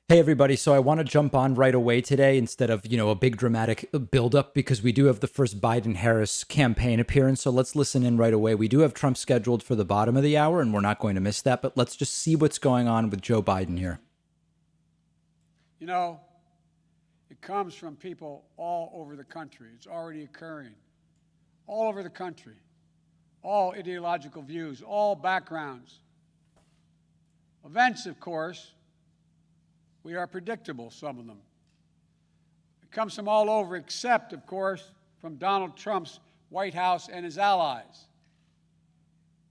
Hey everybody, so I want to jump on right away today instead of, a big dramatic buildup because we do have the first Biden-Harris campaign appearance, so let's listen in right away. We do have Trump scheduled for the bottom of the hour, and we're not going to miss that, but let's just see what's going on with Joe Biden here. You know, it comes from people all over the country. It's already occurring. All over the country. All ideological views, all backgrounds. Events, of course, we are predictable, some of them. It comes from all over, except, of course, from Donald Trump's White House and his allies.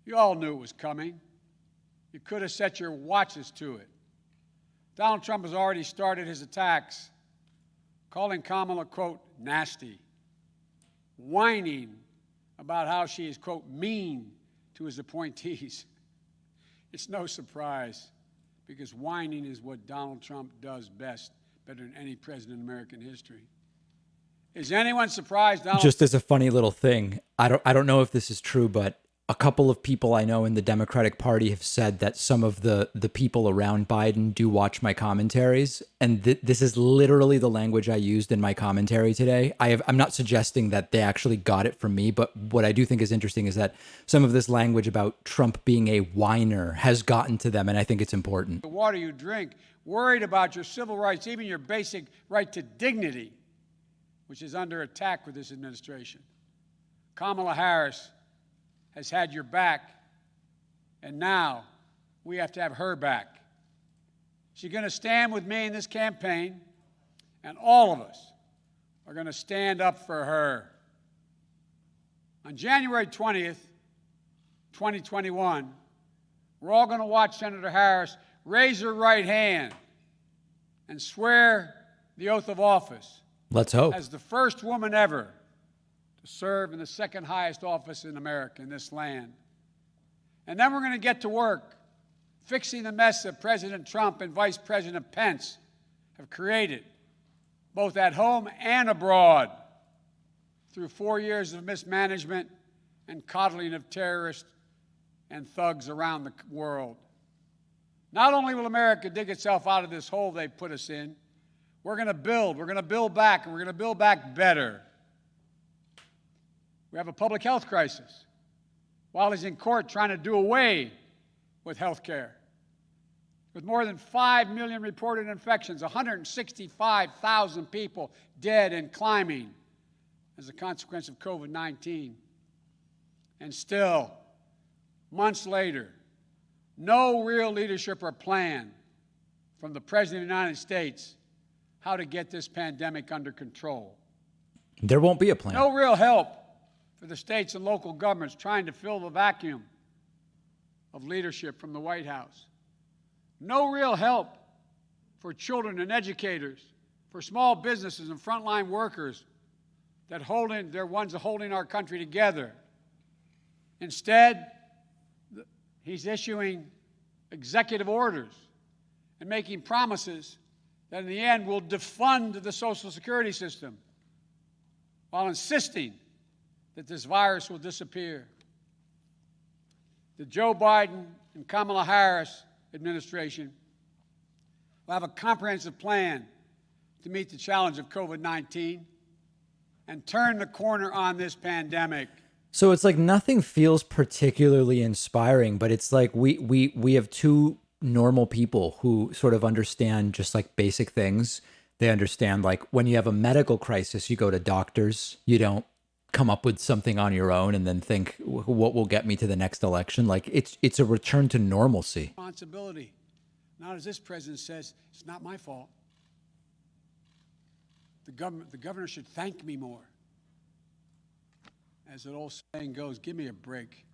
You all knew it was coming. You could have set your watches to it. Donald Trump has already started his attacks, calling Kamala, quote, nasty, whining about how she is, quote, mean to his appointees. It's no surprise, because whining is what Donald Trump does best, better than any president in American history. Is anyone surprised? Just as a funny little thing, I don't know if this is true, but a couple of people I know in the Democratic Party have said that some of the people around Biden do watch my commentaries, and this is literally the language I used in my commentary today. I'm not suggesting that they actually got it from me, but what I do think is interesting is that some of this language about Trump being a whiner has gotten to them, and I think it's important. The water you drink, worried about your civil rights, even your basic right to dignity, which is under attack with this administration. Kamala Harris has had your back, and now we have to have her back. She's going to stand with me in this campaign, and all of us are going to stand up for her. On January 20th, 2021, we're all going to watch Senator Harris raise her right hand and swear the oath of office. Let's hope. As the first woman ever to serve in the second highest office in America, in this land. And then we're going to get to work fixing the mess that President Trump and Vice President Pence have created, both at home and abroad, through 4 years of mismanagement and coddling of terrorists and thugs around the world. Not only will America dig itself out of this hole they put us in, we're going to build back, and we're going to build back better. We have a public health crisis while he's in court trying to do away with health care. With more than 5 million reported infections, 165,000 people dead and climbing as a consequence of COVID-19. And still, months later, no real leadership or plan from the President of the United States how to get this pandemic under control. There won't be a plan. No real help for the states and local governments trying to fill the vacuum of leadership from the White House. No real help for children and educators, for small businesses and frontline workers they're ones holding our country together. Instead, he's issuing executive orders and making promises that in the end will defund the Social Security system while insisting that this virus will disappear. The Joe Biden and Kamala Harris administration will have a comprehensive plan to meet the challenge of COVID-19 and turn the corner on this pandemic. So it's like nothing feels particularly inspiring, but it's like we have two normal people who sort of understand just like basic things. They understand like when you have a medical crisis, you go to doctors. You don't come up with something on your own and then think what will get me to the next election. Like it's a return to normalcy. Responsibility. Not as this president says, it's not my fault. The governor should thank me more. As an old saying goes, give me a break.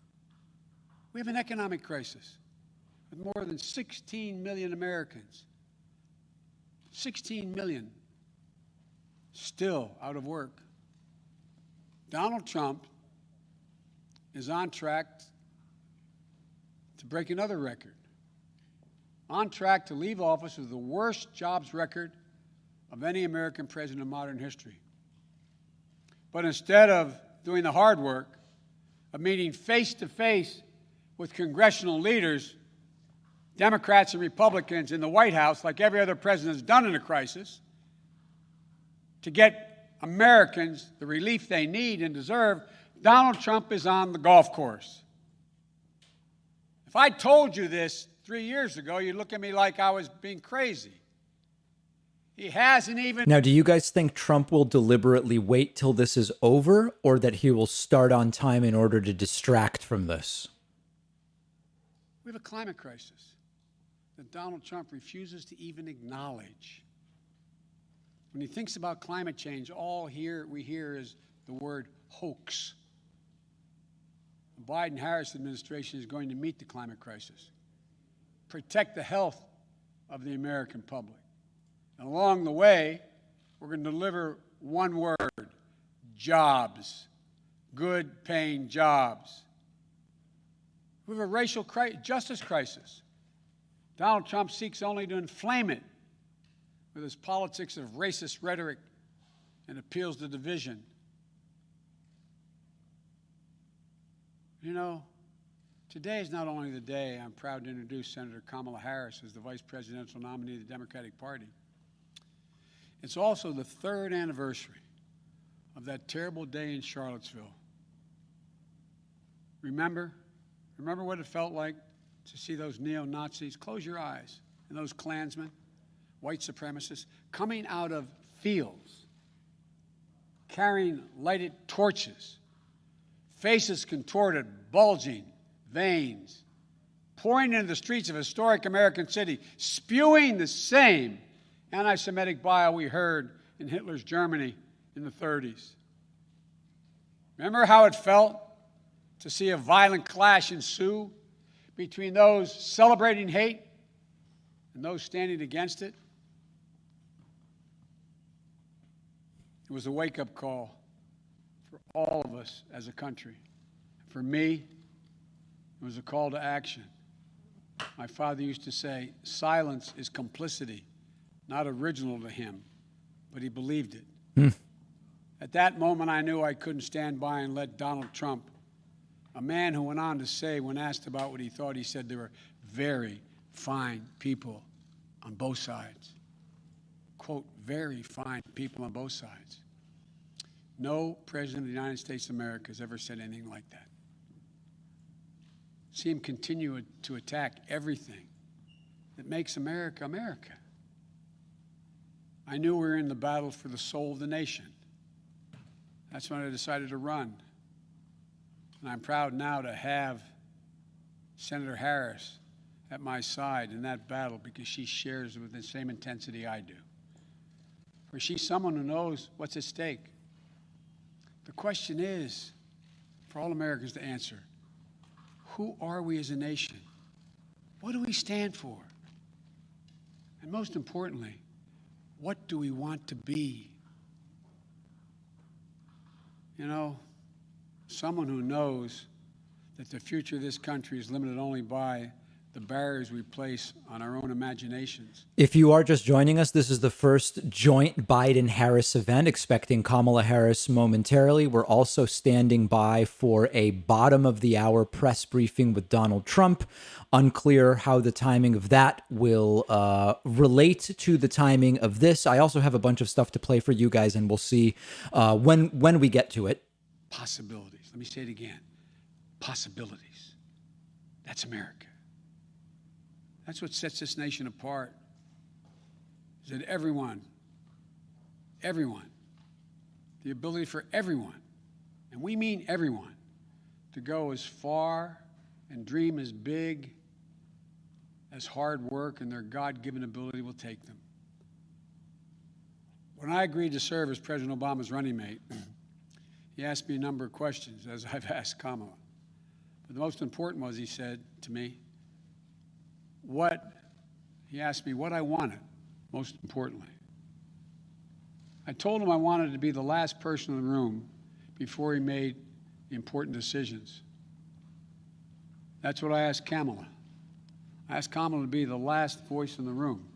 We have an economic crisis with more than 16 million Americans. 16 million still out of work. Donald Trump is on track to break another record. On track to leave office with the worst jobs record of any American president in modern history. But instead of doing the hard work of meeting face-to-face with congressional leaders, Democrats and Republicans in the White House, like every other president has done in a crisis, to get Americans the relief they need and deserve, Donald Trump is on the golf course. If I told you this 3 years ago, you'd look at me like I was being crazy. He hasn't even... Now, do you guys think Trump will deliberately wait till this is over, or that he will start on time in order to distract from this? We have a climate crisis that Donald Trump refuses to even acknowledge. When he thinks about climate change, all we hear is the word hoax. The Biden-Harris administration is going to meet the climate crisis, protect the health of the American public. And along the way, we're going to deliver one word: jobs, good-paying jobs. We have a racial justice crisis. Donald Trump seeks only to inflame it with his politics of racist rhetoric and appeals to division. You know, today is not only the day I'm proud to introduce Senator Kamala Harris as the vice presidential nominee of the Democratic Party. It's also the 3rd anniversary of that terrible day in Charlottesville. Remember what it felt like to see those neo-Nazis? Close your eyes. And those Klansmen, white supremacists, coming out of fields, carrying lighted torches, faces contorted, bulging, veins, pouring into the streets of historic American city, spewing the same anti-Semitic bile we heard in Hitler's Germany in the 30s. Remember how it felt to see a violent clash ensue between those celebrating hate and those standing against it? It was a wake-up call for all of us as a country. For me, it was a call to action. My father used to say, silence is complicity, not original to him, but he believed it. At that moment, I knew I couldn't stand by and let Donald Trump, a man who went on to say, when asked about what he thought, he said there were very fine people on both sides. Quote, very fine people on both sides. No president of the United States of America has ever said anything like that. See him continue to attack everything that makes America, America. I knew we were in the battle for the soul of the nation. That's when I decided to run. And I'm proud now to have Senator Harris at my side in that battle, because she shares with the same intensity I do. For she's someone who knows what's at stake. The question is, for all Americans to answer, who are we as a nation? What do we stand for? And most importantly, what do we want to be? You know, someone who knows that the future of this country is limited only by the barriers we place on our own imaginations. If you are just joining us, this is the first joint Biden-Harris event, expecting Kamala Harris momentarily. We're also standing by for a bottom-of-the-hour press briefing with Donald Trump. Unclear how the timing of that will relate to the timing of this. I also have a bunch of stuff to play for you guys, and we'll see when we get to it. Possibilities. Let me say it again. Possibilities. That's America. That's what sets this nation apart, is that everyone, the ability for everyone, and we mean everyone, to go as far and dream as big as hard work and their God-given ability will take them. When I agreed to serve as President Obama's running mate, he asked me a number of questions, as I've asked Kamala. But the most important was, he said to me, he asked me what I wanted, most importantly. I told him I wanted to be the last person in the room before he made the important decisions. That's what I asked Kamala. I asked Kamala to be the last voice in the room,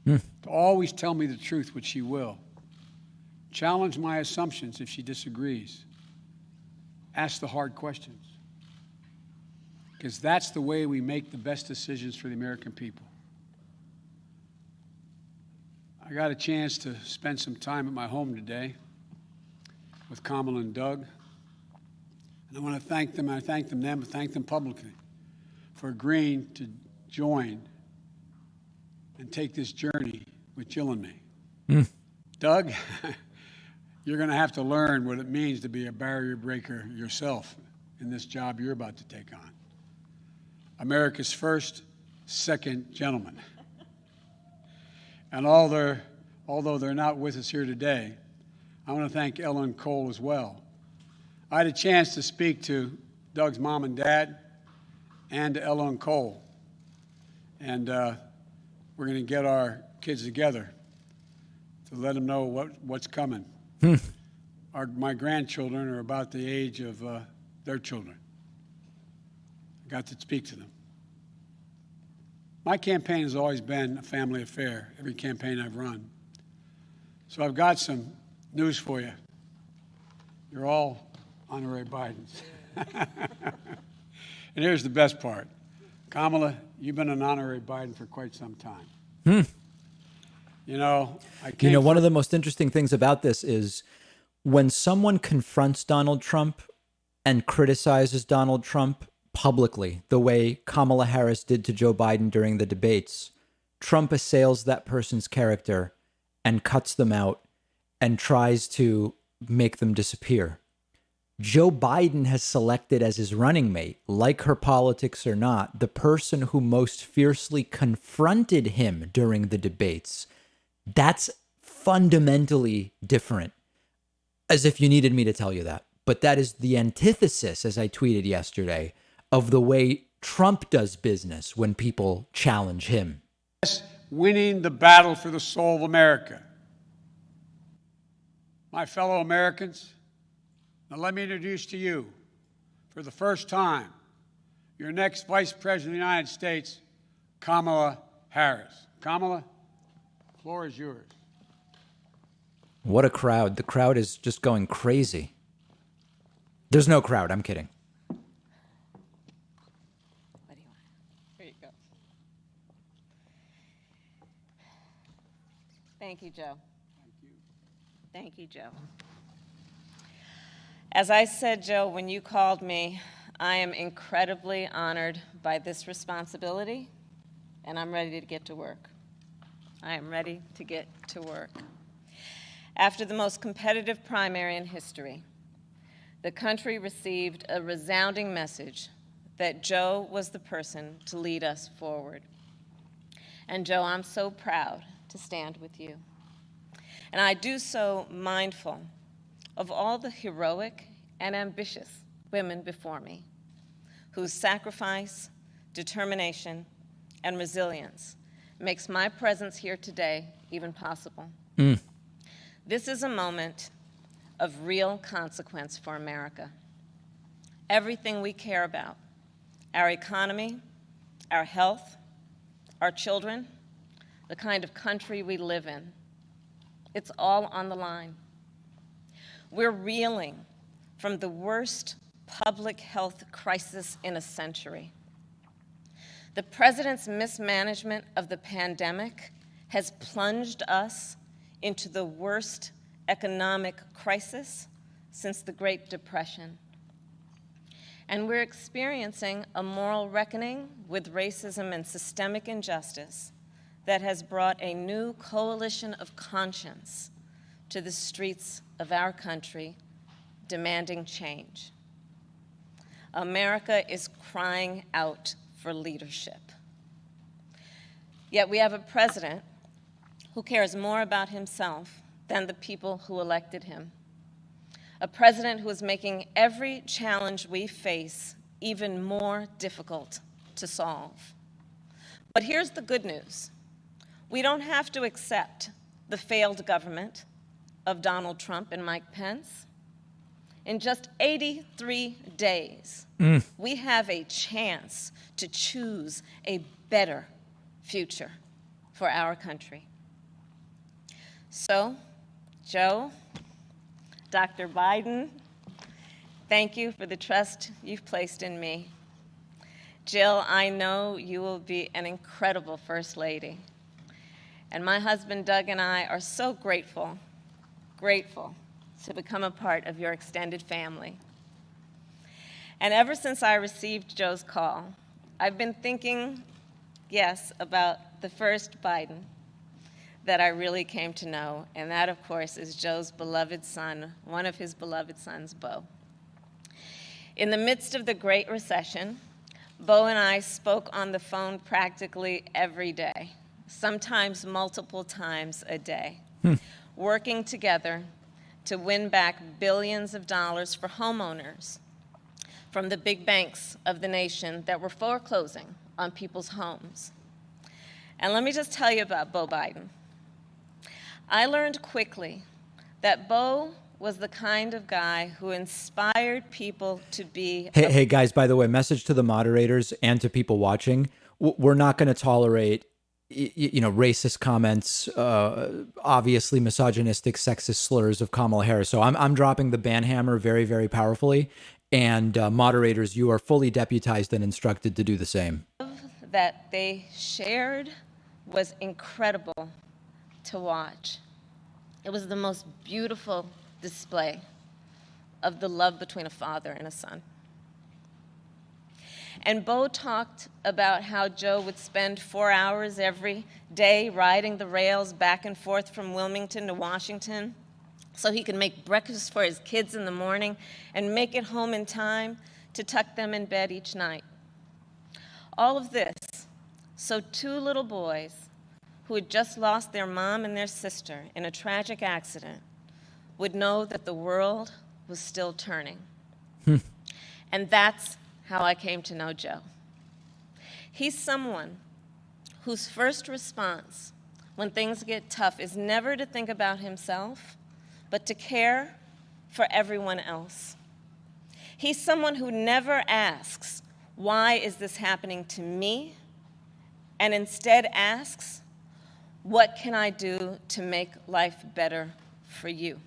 to always tell me the truth, which she will, challenge my assumptions if she disagrees, ask the hard questions. because that's the way we make the best decisions for the American people. I got a chance to spend some time at my home today with Kamala and Doug. And I want to thank them, and I thank them publicly for agreeing to join and take this journey with Jill and me. Doug, you're going to have to learn what it means to be a barrier breaker yourself in this job you're about to take on. America's first, second gentleman. And although they're not with us here today, I want to thank Ella and Cole as well. I had a chance to speak to Doug's mom and dad and to Ella and Cole. And we're going to get our kids together to let them know what's coming. My grandchildren are about the age of their children. I got to speak to them. My campaign has always been a family affair, every campaign I've run. So I've got some news for you. You're all honorary Bidens. And here's the best part. Kamala, you've been an honorary Biden for quite some time. You know, one of the most interesting things about this is when someone confronts Donald Trump and criticizes Donald Trump publicly, the way Kamala Harris did to Joe Biden during the debates, Trump assails that person's character and cuts them out and tries to make them disappear. Joe Biden has selected as his running mate, like her politics or not, the person who most fiercely confronted him during the debates. That's fundamentally different. As if you needed me to tell you that. But that is the antithesis, as I tweeted yesterday, of the way Trump does business when people challenge him. Winning the battle for the soul of America. My fellow Americans, now let me introduce to you, for the first time, your next Vice President of the United States, Kamala Harris. Kamala, the floor is yours. What a crowd. The crowd is just going crazy. There's no crowd. I'm kidding. What do you want? Here you go. Thank you, Joe. Thank you. Thank you, Joe. As I said, Joe, when you called me, I am incredibly honored by this responsibility, and I'm ready to get to work. I am ready to get to work. After the most competitive primary in history, the country received a resounding message that Joe was the person to lead us forward. And Joe, I'm so proud to stand with you. And I do so mindful of all the heroic and ambitious women before me, whose sacrifice, determination, and resilience makes my presence here today even possible. This is a moment of real consequence for America. Everything we care about, our economy, our health, our children, the kind of country we live in, it's all on the line. We're reeling from the worst public health crisis in a century. The president's mismanagement of the pandemic has plunged us into the worst economic crisis since the Great Depression. And we're experiencing a moral reckoning with racism and systemic injustice that has brought a new coalition of conscience to the streets of our country, demanding change. America is crying out for leadership. Yet we have a president who cares more about himself than the people who elected him. A president who is making every challenge we face even more difficult to solve. But here's the good news. We don't have to accept the failed government of Donald Trump and Mike Pence. In just 83 days, we have a chance to choose a better future for our country. So, Joe, Dr. Biden, thank you for the trust you've placed in me. Jill, I know you will be an incredible First Lady. And my husband Doug and I are so grateful to become a part of your extended family. And ever since I received Joe's call, I've been thinking, yes, about the first Biden that I really came to know, and that, of course, is Joe's beloved son, one of his beloved sons, Beau. In the midst of the Great Recession, Beau and I spoke on the phone practically every day, sometimes multiple times a day, working together to win back billions of dollars for homeowners from the big banks of the nation that were foreclosing on people's homes. And let me just tell you about Beau Biden. I learned quickly that Beau was the kind of guy who inspired people to be... Hey, guys, by the way, message to the moderators and to people watching. We're not going to tolerate racist comments, obviously misogynistic, sexist slurs of Kamala Harris. So I'm dropping the ban hammer very, very powerfully. And moderators, you are fully deputized and instructed to do the same. That they shared was incredible to watch. It was the most beautiful display of the love between a father and a son. And Beau talked about how Joe would spend 4 hours every day riding the rails back and forth from Wilmington to Washington so he could make breakfast for his kids in the morning and make it home in time to tuck them in bed each night. All of this so 2 little boys who had just lost their mom and their sister in a tragic accident would know that the world was still turning. And that's how I came to know Joe. He's someone whose first response when things get tough is never to think about himself, but to care for everyone else. He's someone who never asks, why is this happening to me? And instead asks, what can I do to make life better for you?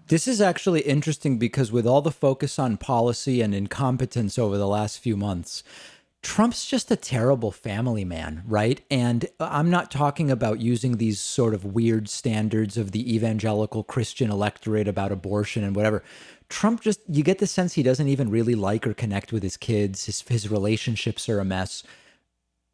This is actually interesting because with all the focus on policy and incompetence over the last few months, Trump's just a terrible family man, right? And I'm not talking about using these sort of weird standards of the evangelical Christian electorate about abortion and whatever. Trump just, you get the sense he doesn't even really like or connect with his kids. His relationships are a mess.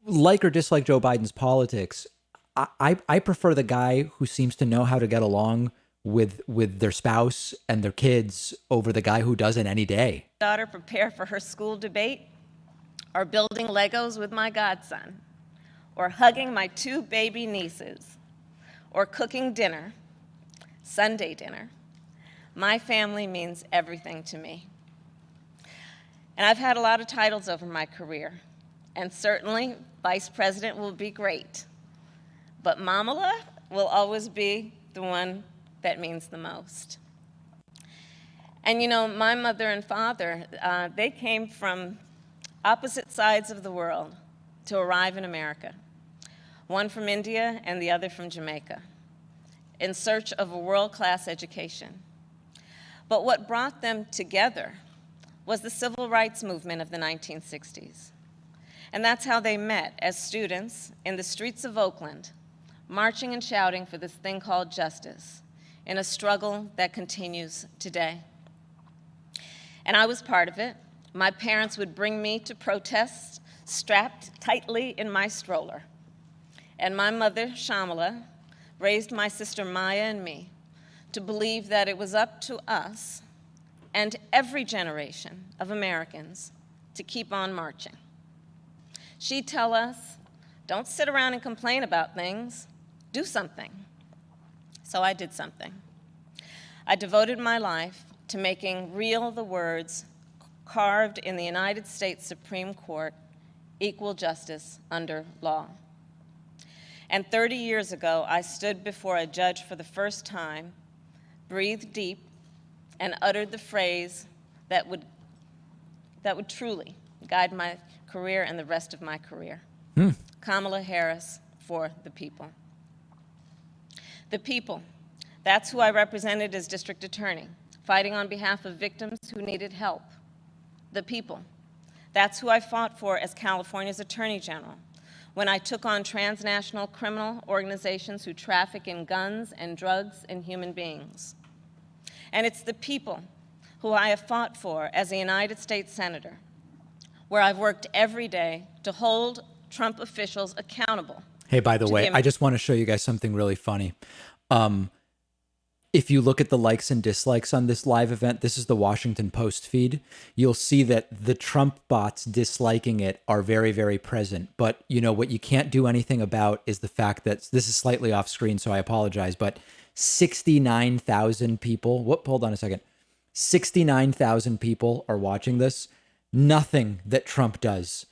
Like or dislike Joe Biden's politics, I prefer the guy who seems to know how to get along with their spouse and their kids over the guy who doesn't any day. Daughter prepare for her school debate, or building Legos with my godson, or hugging my 2 baby nieces, or cooking dinner, Sunday dinner. My family means everything to me. And I've had a lot of titles over my career, and certainly vice president will be great, but Mamala will always be the one that means the most. And my mother and father, they came from opposite sides of the world to arrive in America, one from India and the other from Jamaica, in search of a world-class education. But what brought them together was the civil rights movement of the 1960s. And that's how they met as students in the streets of Oakland, marching and shouting for this thing called justice, in a struggle that continues today. And I was part of it. My parents would bring me to protests strapped tightly in my stroller. And my mother, Shamala, raised my sister Maya and me to believe that it was up to us and every generation of Americans to keep on marching. She'd tell us, don't sit around and complain about things, do something. So I did something. I devoted my life to making real the words carved in the United States Supreme Court, equal justice under law. And 30 years ago, I stood before a judge for the first time, breathed deep, and uttered the phrase that would truly guide my career and the rest of my career. Kamala Harris for the people. The people, that's who I represented as district attorney, fighting on behalf of victims who needed help. The people, That's who I fought for as California's Attorney General when I took on transnational criminal organizations who traffic in guns and drugs and human beings. And it's the people who I have fought for as a United States Senator, where I've worked every day to hold Trump officials accountable. Hey, by the way, I just want to show you guys something really funny. If you look at the likes and dislikes on this live event, this is the Washington Post feed, you'll see that the Trump bots disliking it are very, very present. But, you know, what you can't do anything about is the fact that this is slightly off screen, so I apologize, but 69,000 people, hold on a second. 69,000 people are watching this. Nothing that Trump does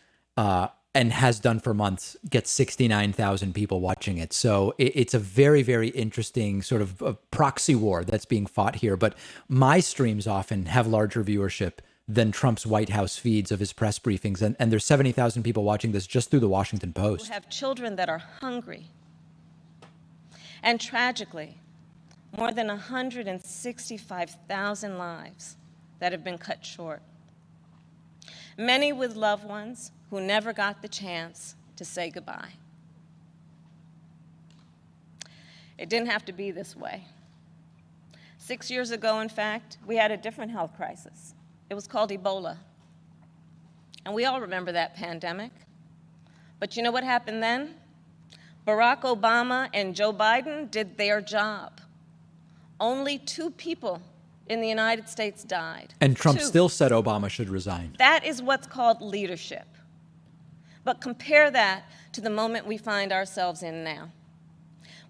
and has done for months gets 69,000 people watching it. So it's a very, very interesting sort of a proxy war that's being fought here. But my streams often have larger viewership than Trump's White House feeds of his press briefings. And there's 70,000 people watching this just through the Washington Post. Who have children that are hungry. And tragically, more than 165,000 lives that have been cut short. Many with loved ones who never got the chance to say goodbye. It didn't have to be this way. 6 years ago, in fact, we had a different health crisis. It was called Ebola. And we all remember that pandemic. But you know what happened then? Barack Obama and Joe Biden did their job. Only 2 people in the United States died. And Trump still said Obama should resign. That is what's called leadership. But compare that to the moment we find ourselves in now.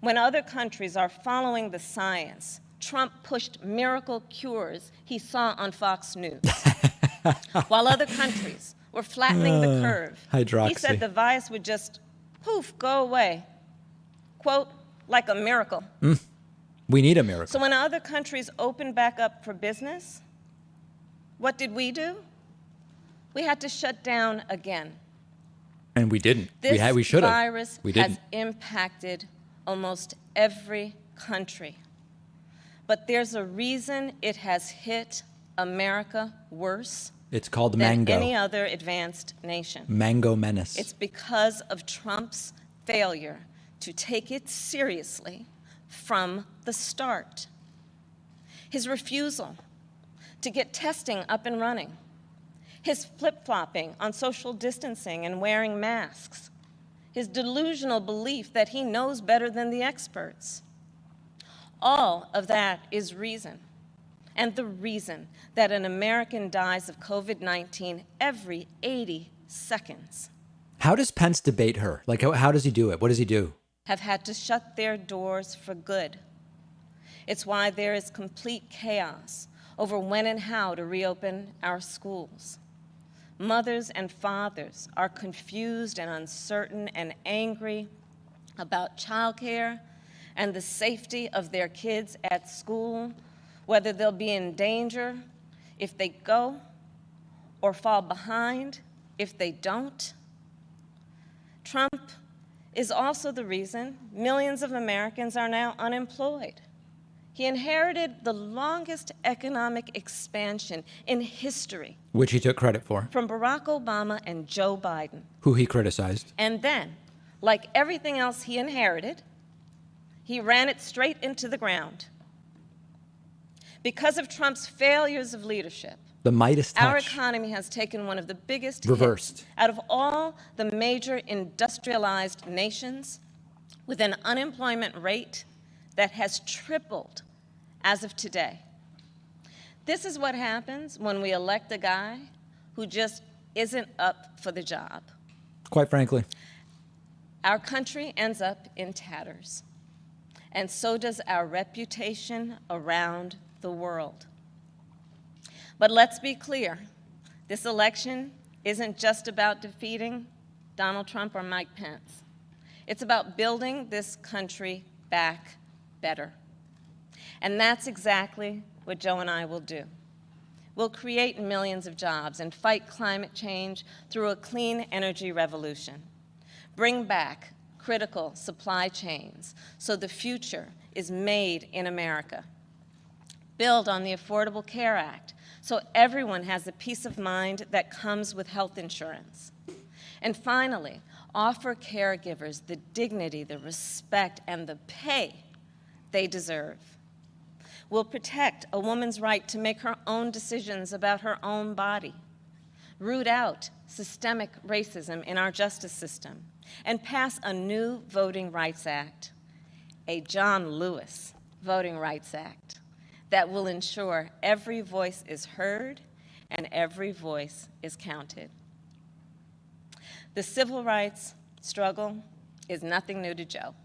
When other countries are following the science, Trump pushed miracle cures he saw on Fox News. While other countries were flattening the curve, hydroxy. He said the virus would just, poof, go away. Quote, like a miracle. We need a miracle. So when other countries opened back up for business, what did we do? We had to shut down again. And we didn't. We should have. This virus has impacted almost every country. But there's a reason it has hit America worse. It's called than mango. Any other advanced nation. Mango menace. It's because of Trump's failure to take it seriously from the start. His refusal to get testing up and running. His flip-flopping on social distancing and wearing masks. His delusional belief that he knows better than the experts. All of that is reason. And the reason that an American dies of COVID-19 every 80 seconds. How does Pence debate her? Like, how does he do it? What does he do? Have had to shut their doors for good. It's why there is complete chaos over when and how to reopen our schools. Mothers and fathers are confused and uncertain and angry about childcare and the safety of their kids at school, whether they'll be in danger if they go or fall behind if they don't. Trump is also the reason millions of Americans are now unemployed. He inherited the longest economic expansion in history. Which he took credit for. From Barack Obama and Joe Biden. Who he criticized. And then, like everything else he inherited, he ran it straight into the ground. Because of Trump's failures of leadership, the Midas touch. Our economy has taken one of the biggest hits out of all the major industrialized nations, with an unemployment rate that has tripled as of today. This is what happens when we elect a guy who just isn't up for the job. Quite frankly. Our country ends up in tatters, and so does our reputation around the world. But let's be clear, this election isn't just about defeating Donald Trump or Mike Pence. It's about building this country back better. And that's exactly what Joe and I will do. We'll create millions of jobs and fight climate change through a clean energy revolution. Bring back critical supply chains so the future is made in America. build on the Affordable Care Act so everyone has the peace of mind that comes with health insurance. And finally, offer caregivers the dignity, the respect, and the pay they deserve. We'll protect a woman's right to make her own decisions about her own body, root out systemic racism in our justice system, and pass a new Voting Rights Act, a John Lewis Voting Rights Act, that will ensure every voice is heard and every voice is counted. The civil rights struggle is nothing new to Joe.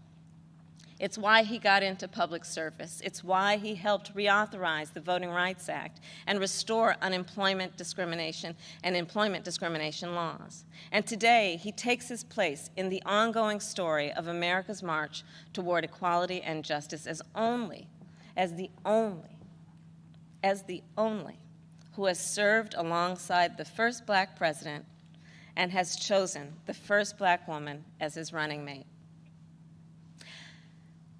It's why he got into public service. It's why he helped reauthorize the Voting Rights Act and restore unemployment discrimination and employment discrimination laws. And today, he takes his place in the ongoing story of America's march toward equality and justice as the only who has served alongside the first black president and has chosen the first black woman as his running mate.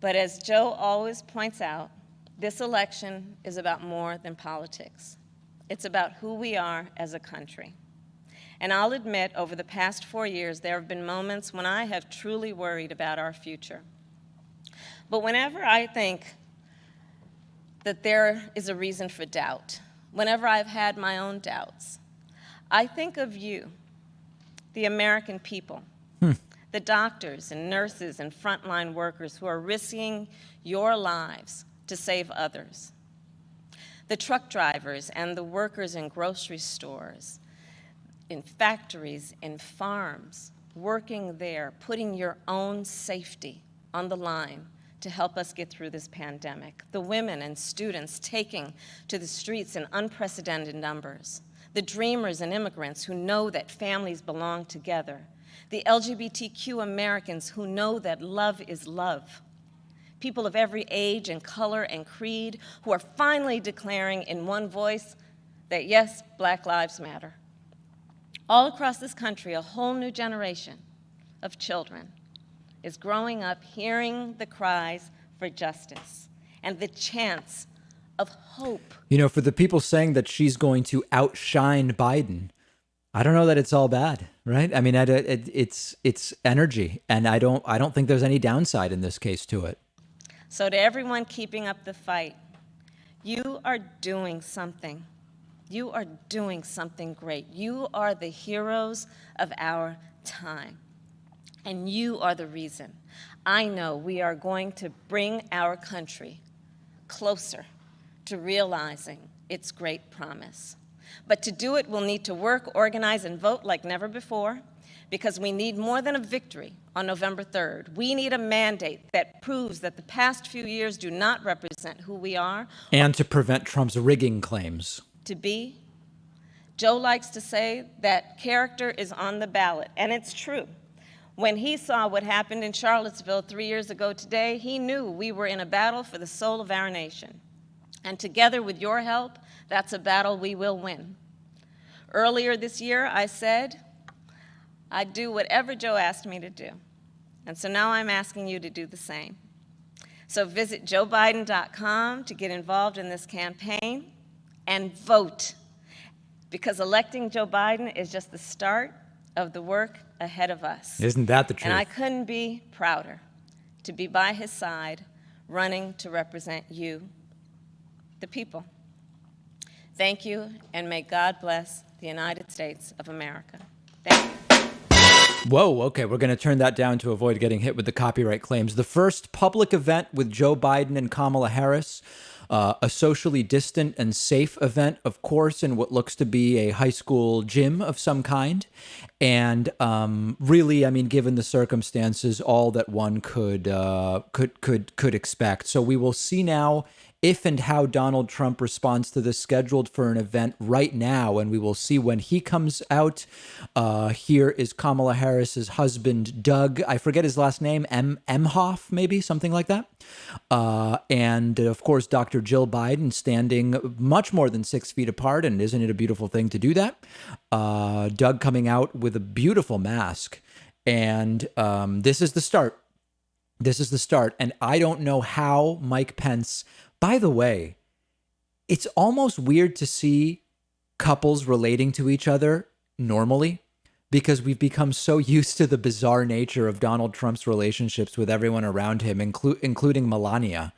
But as Joe always points out, this election is about more than politics. It's about who we are as a country. And I'll admit, over the past 4 years, there have been moments when I have truly worried about our future. But whenever I think that there is a reason for doubt, whenever I've had my own doubts, I think of you, the American people, the doctors and nurses and frontline workers who are risking your lives to save others, the truck drivers and the workers in grocery stores, in factories, in farms, working there, putting your own safety on the line to help us get through this pandemic, the women and students taking to the streets in unprecedented numbers, the dreamers and immigrants who know that families belong together, the LGBTQ Americans who know that love is love, people of every age and color and creed who are finally declaring in one voice that yes, Black lives matter. All across this country, a whole new generation of children is growing up hearing the cries for justice and the chants of hope. You know, for the people saying that she's going to outshine Biden, I don't know that it's all bad, right? I mean, it's energy, and I don't think there's any downside in this case to it. So to everyone keeping up the fight, you are doing something. You are doing something great. You are the heroes of our time, and you are the reason I know we are going to bring our country closer to realizing its great promise. But to do it, we'll need to work, organize, and vote like never before, because we need more than a victory on November 3rd. We need a mandate that proves that the past few years do not represent who we are. And to prevent Trump's rigging claims. To be. Joe likes to say that character is on the ballot, and it's true. When he saw what happened in Charlottesville 3 years ago today, he knew we were in a battle for the soul of our nation. And together with your help, that's a battle we will win. Earlier this year, I said I'd do whatever Joe asked me to do. And so now I'm asking you to do the same. So visit joebiden.com to get involved in this campaign and vote, because electing Joe Biden is just the start of the work ahead of us. Isn't that the truth? And I couldn't be prouder to be by his side, running to represent you, the people. Thank you, and may God bless the United States of America. Thank you. Whoa, okay, we're going to turn that down to avoid getting hit with the copyright claims. The first public event with Joe Biden and Kamala Harris, a socially distant and safe event, of course, in what looks to be a high school gym of some kind. And really, I mean, given the circumstances, all that one could expect. So we will see now if and how Donald Trump responds to this, scheduled for an event right now, and we will see when he comes out. Here is Kamala Harris's husband, Doug. I forget his last name, Emhoff, maybe, something like that. And of course, Dr. Jill Biden standing much more than 6 feet apart, and isn't it a beautiful thing to do that? Doug coming out with a beautiful mask, and this is the start. This is the start, and I don't know how Mike Pence. By the way, it's almost weird to see couples relating to each other normally, because we've become so used to the bizarre nature of Donald Trump's relationships with everyone around him, including Melania,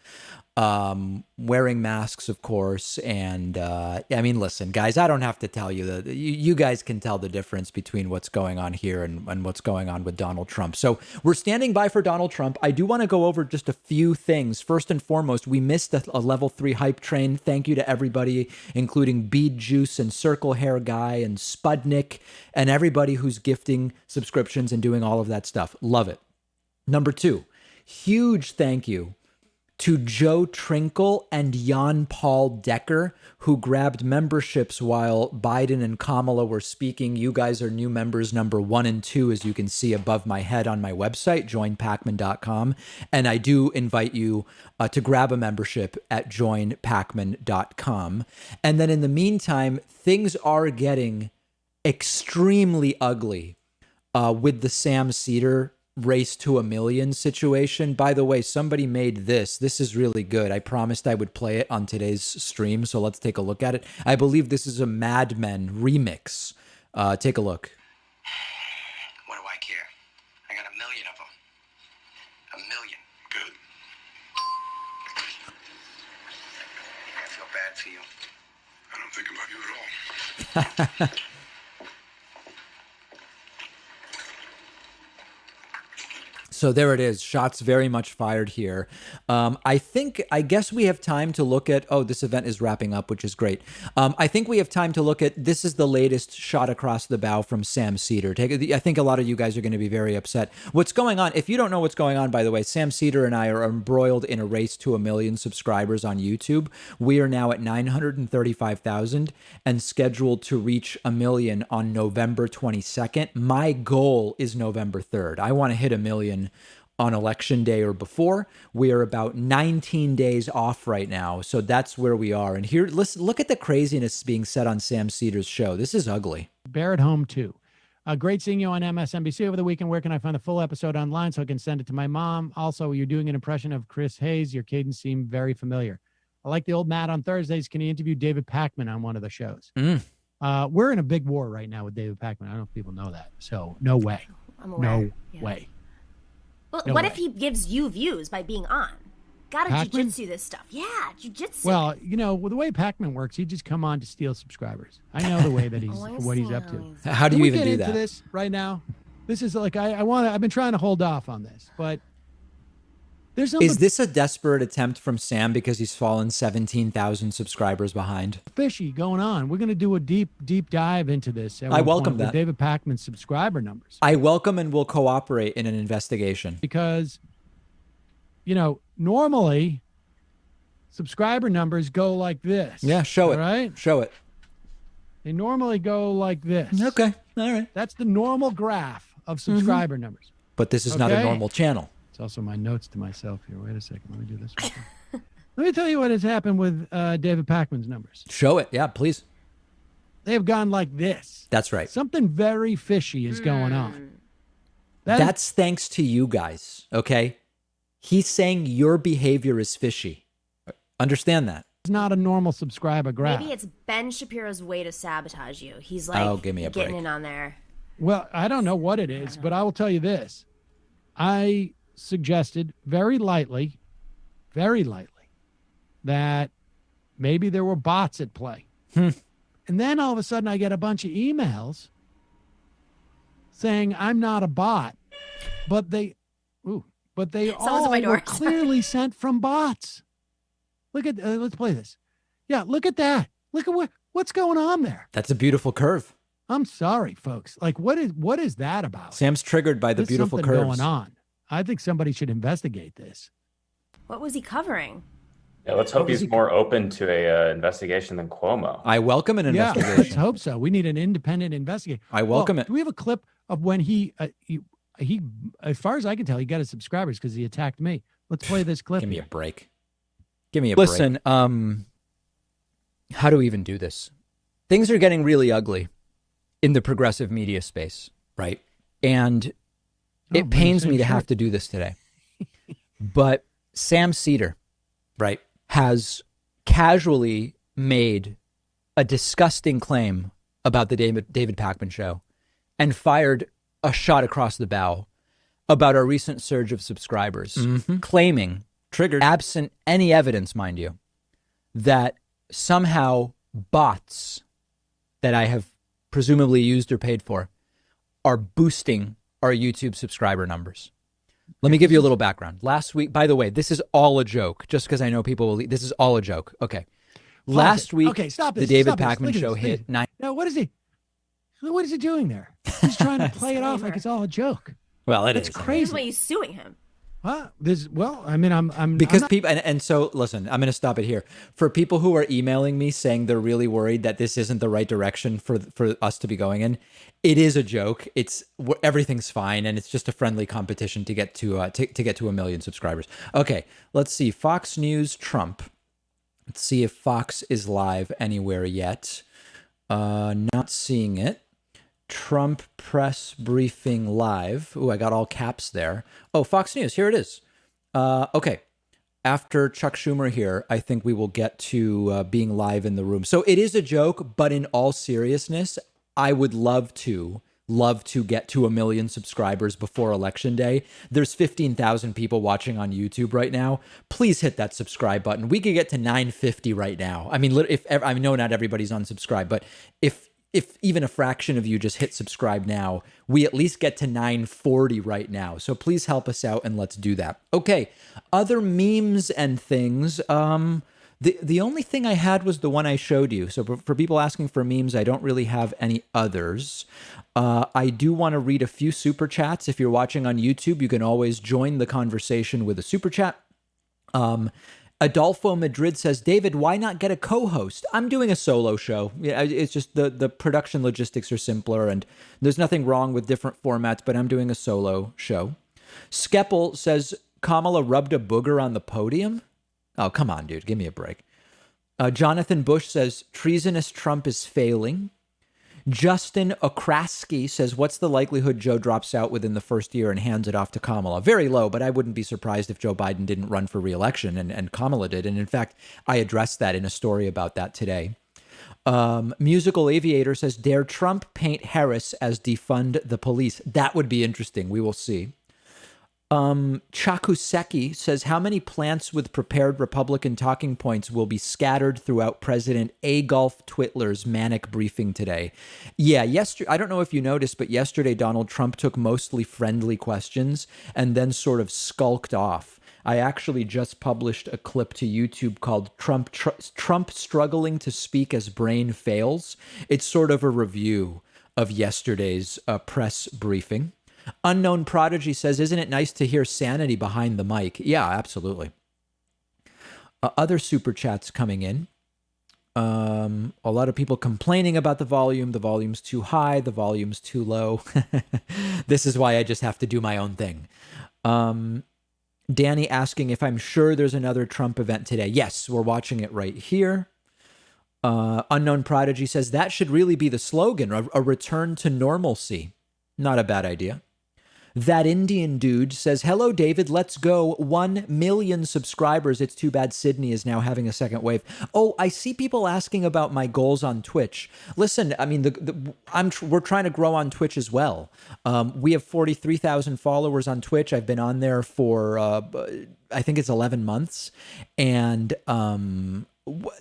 wearing masks, of course. And I mean, listen, guys, I don't have to tell you that you guys can tell the difference between what's going on here and what's going on with Donald Trump. So we're standing by for Donald Trump. I do want to go over just a few things. First and foremost, we missed a level 3 hype train. Thank you to everybody, including Bead Juice and Circle Hair Guy and Spudnik and everybody who's gifting subscriptions and doing all of that stuff. Love it. Number 2, huge thank you to Joe Trinkle and Jan Paul Decker, who grabbed memberships while Biden and Kamala were speaking. You guys are new members number 1 and 2, as you can see above my head on my website, joinpacman.com. And I do invite you to grab a membership at joinpacman.com. And then in the meantime, things are getting extremely ugly with the Sam Cedar race to a million situation. By the way, somebody made this. This is really good. I promised I would play it on today's stream, so let's take a look at it. I believe this is a Mad Men remix. Take a look. What do I care? I got 1 million of them. 1 million. Good. I feel bad for you. I don't think about you at all. So there it is. Shots very much fired here. I guess we have time to look at, this event is wrapping up, which is great. I think we have time to look at, this is the latest shot across the bow from Sam Cedar. I think a lot of you guys are going to be very upset. What's going on? If you don't know what's going on, by the way, Sam Cedar and I are embroiled in a race to 1 million subscribers on YouTube. We are now at 935,000 and scheduled to reach 1 million on November 22nd. My goal is November 3rd. I want to hit 1 million on election day or before. We are about 19 days off right now. So that's where we are. And here, listen, look at the craziness being said on Sam Cedar's show. This is ugly. Bear at home too. Great seeing you on MSNBC over the weekend. Where can I find the full episode online so I can send it to my mom? Also, you're doing an impression of Chris Hayes. Your cadence seemed very familiar. I like the old Matt on Thursdays. Can you interview David Pakman on one of the shows? We're in a big war right now with David Pakman. I don't know if people know that. So no way. I'm aware. No way. Well, No what way. if he gives you views by being on? Gotta Pakman? jujitsu this stuff. Yeah, jujitsu. Well, the way Pakman works, he just come on to steal subscribers. I know the way that he's I what he's see up how to. he's- How do Can you we even get do into that? this right now? This is like I've been trying to hold off on this, but there's something Is this a desperate attempt from Sam because he's fallen 17,000 subscribers behind? fishy going on. We're going to do a deep dive into this. At I one welcome point with that. David Pakman's subscriber numbers, I welcome and will cooperate in an investigation. because normally subscriber numbers go like this. Yeah, show it. All right, Show it. they normally go like this. Okay. All right. That's the normal graph of subscriber numbers. But this is not a Okay. normal channel. It's also my notes to myself here. Wait a second. Let me do this. Real quick. Let me tell you what has happened with David Pakman's numbers. Show it. Yeah, please. They have gone like this. That's right. Something very fishy is going on. That is- That's thanks to you guys, okay? He's saying your behavior is fishy. Understand that. not a normal subscriber graph. Maybe it's Ben Shapiro's way to sabotage you. He's like give me a getting break. in on there. Well, I don't know what it is, but I will tell you this. I suggested very lightly, that maybe there were bots at play. And then all of a sudden I get a bunch of emails saying I'm not a bot, but they Someone's all at my door. were clearly sent from bots. Look at, let's play this. Yeah, look at that. Look at what's going on there. That's a beautiful curve. I'm sorry, folks. Like, what is that about? Sam's triggered by the There's beautiful something curves. going on. I think somebody should investigate this. What was he covering? Yeah, let's hope he's more open to a investigation than Cuomo. I welcome an Yeah, let's investigation. hope so. We need an independent investigator. I welcome it. Do we have a clip of when he, as far as I can tell, he got his subscribers because he attacked me. Let's play this clip. Give me a here. break. Give me a break. Listen, how do we even do this? Things are getting really ugly in the progressive media space, right? And Oh, it pains same me to shirt. have to do this today. But Sam Cedar, right, has casually made a disgusting claim about the David Pakman show and fired a shot across the bow about our recent surge of subscribers, claiming, Triggered. absent any evidence, mind you, that somehow bots that I have presumably used or paid for are boosting our YouTube subscriber numbers. Let me give you a little background. Last week, by the way, this is all a joke, just because I know people will. This is all a joke. Okay. Last week, okay, stop the this, David stop this. Pakman Look at show this, hit 9. No, what is he doing there? He's trying to play it off like it's all a joke. Well, It's crazy. That's why he's suing him. Huh? I'm Because not- people, and so listen, I'm going to stop it here. For people who are emailing me saying they're really worried that this isn't the right direction for us to be going in, it is a joke. Everything's fine, and it's just a friendly competition to get to get to 1 million subscribers. Okay, let's see. Fox News Trump. Let's see if Fox is live anywhere yet. Not seeing it. Trump press briefing live. Ooh, I got all caps there. Oh, Fox News. Here it is. Okay. After Chuck Schumer here, I think we will get to being live in the room. So it is a joke, but in all seriousness, I would love to get to 1 million subscribers before Election Day. There's 15,000 people watching on YouTube right now. Please hit that subscribe button. We could get to 950 right now. I mean, I know not everybody's unsubscribed, but if even a fraction of you just hit subscribe now, we at least get to 940 right now. So please help us out and let's do that. Okay, other memes and things. The only thing I had was the one I showed you. So for people asking for memes, I don't really have any others. I do want to read a few super chats. If you're watching on YouTube, you can always join the conversation with a super chat. Adolfo Madrid says, David, why not get a co-host? I'm doing a solo show. Yeah, it's just the production logistics are simpler, and there's nothing wrong with different formats, but I'm doing a solo show. Skeppel says, Kamala rubbed a booger on the podium? Oh, come on, dude. Give me a break. Jonathan Bush says, treasonous Trump is failing. Justin Okrasky says, what's the likelihood Joe drops out within the first year and hands it off to Kamala? Very low, but I wouldn't be surprised if Joe Biden didn't run for re-election and Kamala did. And in fact, I addressed that in a story about that today. Musical Aviator says, dare Trump paint Harris as defund the police? That would be interesting. We will see. Chakuseki says, how many plants with prepared Republican talking points will be scattered throughout President Adolf Twitler's manic briefing today? Yeah, yesterday, I don't know if you noticed, but yesterday Donald Trump took mostly friendly questions and then sort of skulked off. I actually just published a clip to YouTube called Trump struggling to speak as brain fails. It's sort of a review of yesterday's press briefing. Unknown Prodigy says, isn't it nice to hear sanity behind the mic? Yeah, absolutely. Other super chats coming in. A lot of people complaining about the volume. The volume's too high. The volume's too low. This is why I just have to do my own thing. Danny asking if I'm sure there's another Trump event today. Yes, we're watching it right here. Unknown Prodigy says, that should really be the slogan, a return to normalcy. Not a bad idea. That Indian dude says, hello, David, let's go. 1 million subscribers. It's too bad Sydney is now having a second wave. Oh, I see people asking about my goals on Twitch. Listen, I mean, we're trying to grow on Twitch as well. We have 43,000 followers on Twitch. I've been on there for, I think it's 11 months. And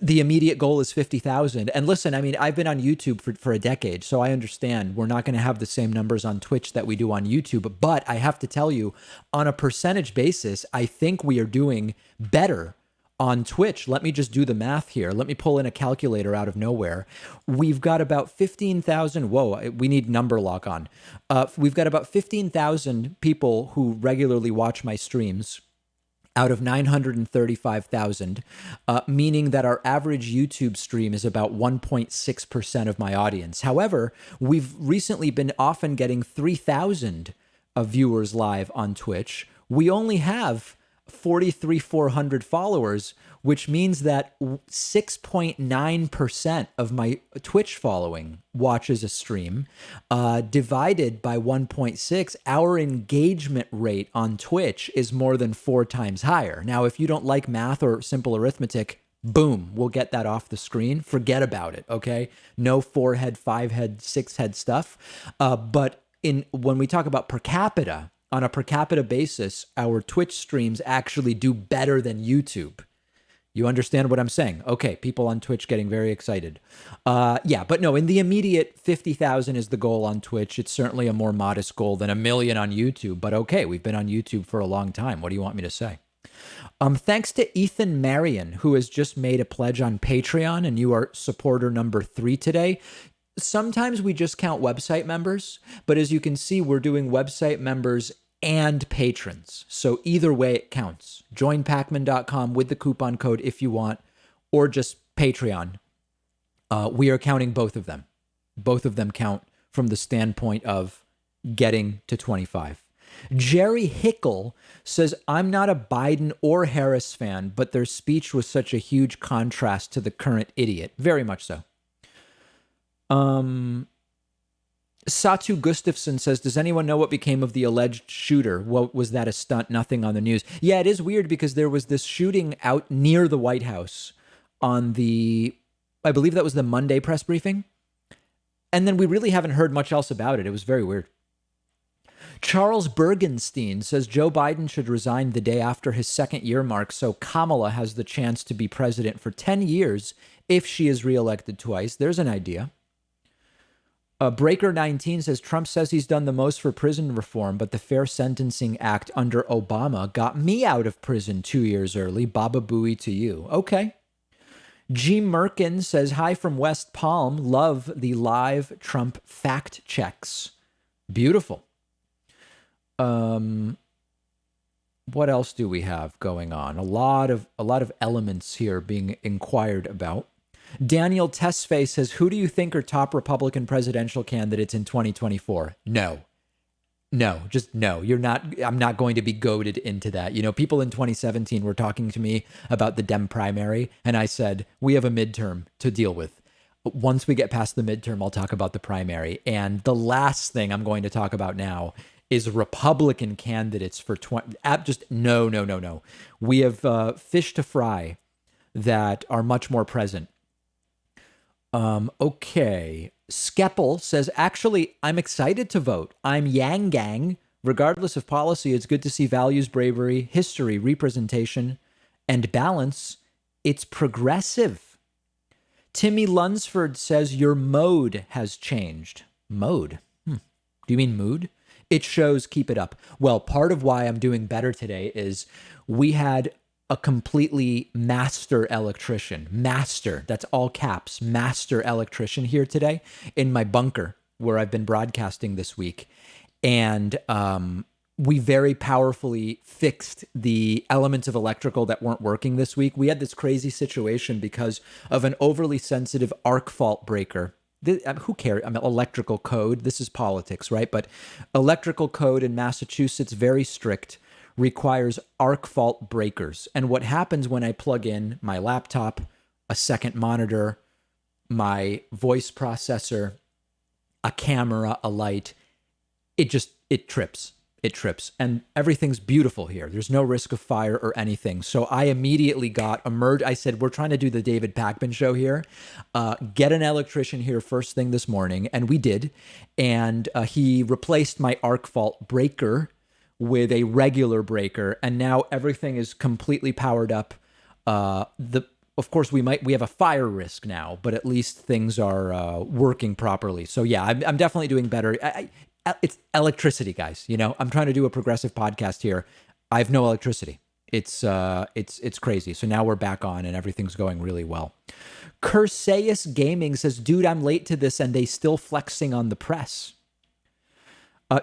the immediate goal is 50,000. And listen, I mean, I've been on YouTube for a decade, so I understand we're not going to have the same numbers on Twitch that we do on YouTube. But I have to tell you, on a percentage basis, I think we are doing better on Twitch. Let me just do the math here. Let me pull in a calculator out of nowhere. We've got about 15,000. Whoa, we need number lock on. We've got about 15,000 people who regularly watch my streams out of 935,000, meaning that our average YouTube stream is about 1.6% of my audience. However, we've recently been often getting 3,000 viewers live on Twitch. We only have 400 followers, which means that 6.9% of my Twitch following watches a stream. Divided by 1.6, our engagement rate on Twitch is more than 4 times higher. Now, if you don't like math or simple arithmetic, Boom, we'll get that off the screen. Forget about it, okay? No 4-head, 5-head, 6-head stuff. But when we talk about per capita, on a per capita basis, our Twitch streams actually do better than YouTube. You understand what I'm saying? Okay, people on Twitch getting very excited. Yeah, but no, in the immediate 50,000 is the goal on Twitch. It's certainly a more modest goal than 1 million on YouTube, but okay, we've been on YouTube for a long time. What do you want me to say? Thanks to Ethan Marion, who has just made a pledge on Patreon, and you are supporter number 3 today. Sometimes we just count website members, but as you can see, we're doing website members and patrons. So either way, it counts. Join pacman.com with the coupon code if you want, or just Patreon. We are counting both of them. Both of them count from the standpoint of getting to 25. Jerry Hickle says, I'm not a Biden or Harris fan, but their speech was such a huge contrast to the current idiot. Very much so. Satu Gustafson says, does anyone know what became of the alleged shooter? What was that, a stunt? Nothing on the news. Yeah, it is weird because there was this shooting out near the White House on I believe that was the Monday press briefing. And then we really haven't heard much else about it. It was very weird. Charles Bergenstein says Joe Biden should resign the day after his second year mark so Kamala has the chance to be president for 10 years if she is reelected twice. There's an idea. Breaker 19 says Trump says he's done the most for prison reform, but the Fair Sentencing Act under Obama got me out of prison 2 years early. Baba Booey to you. Okay. G. Merkin says, hi from West Palm. Love the live Trump fact checks. Beautiful. What else do we have going on? A lot of elements here being inquired about. Daniel Tesfaye says, who do you think are top Republican presidential candidates in 2024? No, just no. I'm not going to be goaded into that. You know, people in 2017 were talking to me about the Dem primary, and I said, we have a midterm to deal with. Once we get past the midterm, I'll talk about the primary. And the last thing I'm going to talk about now is Republican candidates for no. We have fish to fry that are much more present. Okay. Skeppel says, actually, I'm excited to vote. I'm Yang Gang. Regardless of policy, it's good to see values, bravery, history, representation, and balance. It's progressive. Timmy Lunsford says, your mode has changed. Mode? Do you mean mood? It shows keep it up. Well, part of why I'm doing better today is we had a completely master electrician, that's all caps, master electrician here today in my bunker where I've been broadcasting this week. And we very powerfully fixed the elements of electrical that weren't working this week. We had this crazy situation because of an overly sensitive arc fault breaker. Who cares? I mean, electrical code. This is politics, right? But electrical code in Massachusetts, very strict, requires arc fault breakers. And what happens when I plug in my laptop, a second monitor, my voice processor, a camera, a light, it trips. It trips. And everything's beautiful here. There's no risk of fire or anything. So I immediately I said, we're trying to do the David Pakman show here. Get an electrician here first thing this morning. And we did. And he replaced my arc fault breaker with a regular breaker. And now everything is completely powered up. Of course, we have a fire risk now, but at least things are working properly. So yeah, I'm definitely doing better. It's electricity, guys. You know, I'm trying to do a progressive podcast here. I have no electricity. It's crazy. So now we're back on and everything's going really well. Curseus Gaming says, dude, I'm late to this and they still flexing on the press.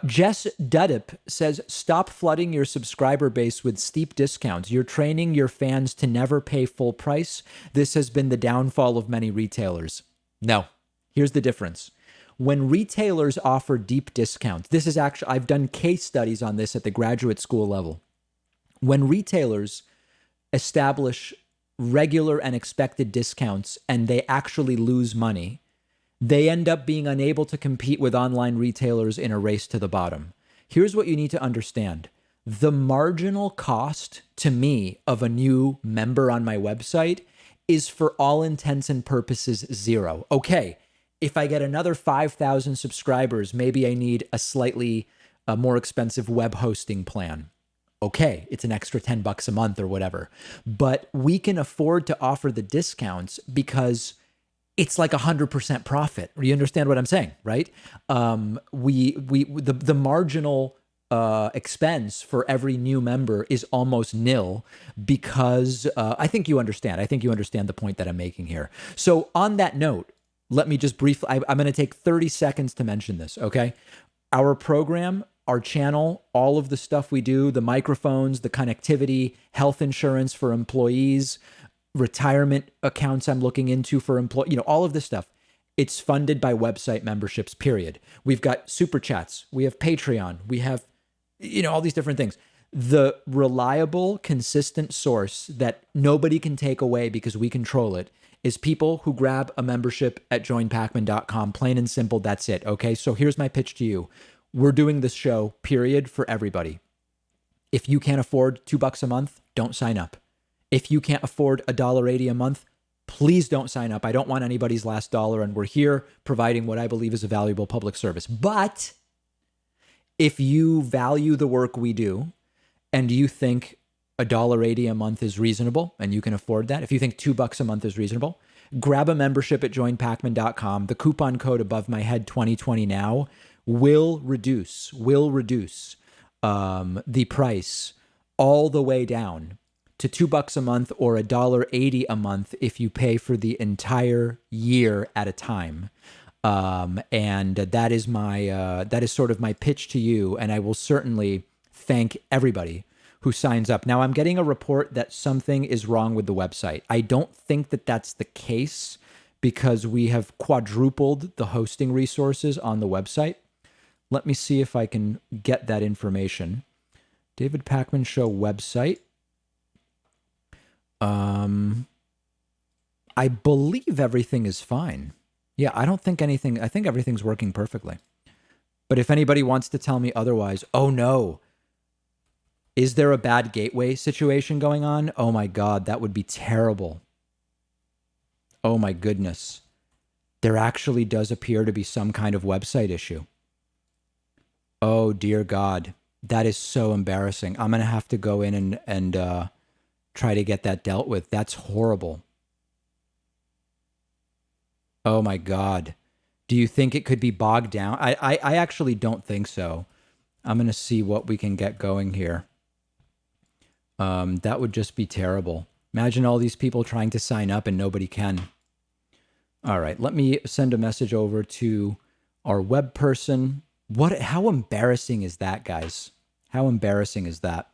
Jess Dudip says, stop flooding your subscriber base with steep discounts. You're training your fans to never pay full price. This has been the downfall of many retailers. No, here's the difference. When retailers offer deep discounts, this is actually, I've done case studies on this at the graduate school level. When retailers establish regular and expected discounts and they actually lose money, they end up being unable to compete with online retailers in a race to the bottom. Here's what you need to understand. The marginal cost to me of a new member on my website is for all intents and purposes zero. Okay, if I get another 5,000 subscribers, maybe I need a slightly more expensive web hosting plan. Okay, it's an extra $10 a month or whatever. But we can afford to offer the discounts because it's like 100% profit. You understand what I'm saying, right? The marginal expense for every new member is almost nil because I think you understand. I think you understand the point that I'm making here. So on that note, let me just briefly, I'm going to take 30 seconds to mention this, okay? Our program, our channel, all of the stuff we do, the microphones, the connectivity, health insurance for employees, retirement accounts I'm looking into for employees, all of this stuff. It's funded by website memberships, period. We've got super chats. We have Patreon. We have, all these different things. The reliable, consistent source that nobody can take away because we control it is people who grab a membership at joinpacman.com. Plain and simple, that's it, okay? So here's my pitch to you. We're doing this show, period, for everybody. If you can't afford $2 a month, don't sign up. If you can't afford $1.80 a month, please don't sign up. I don't want anybody's last dollar, and we're here providing what I believe is a valuable public service. But if you value the work we do and you think $1.80 a month is reasonable and you can afford that, if you think $2 a month is reasonable, grab a membership at joinpacman.com. The coupon code above my head, 2020 now, will reduce the price all the way down to $2 a month or $1.80 a month if you pay for the entire year at a time. And that is sort of my pitch to you. And I will certainly thank everybody who signs up. Now, I'm getting a report that something is wrong with the website. I don't think that that's the case because we have quadrupled the hosting resources on the website. Let me see if I can get that information. David Pakman Show website. I believe everything is fine. Yeah, I think everything's working perfectly. But if anybody wants to tell me otherwise, oh no, is there a bad gateway situation going on? Oh my God, that would be terrible. Oh my goodness. There actually does appear to be some kind of website issue. Oh dear God, that is so embarrassing. I'm going to have to go in and try to get that dealt with. That's horrible. Oh my God. Do you think it could be bogged down? I actually don't think so. I'm going to see what we can get going here. That would just be terrible. Imagine all these people trying to sign up and nobody can. All right, let me send a message over to our web person. How embarrassing is that, guys? How embarrassing is that?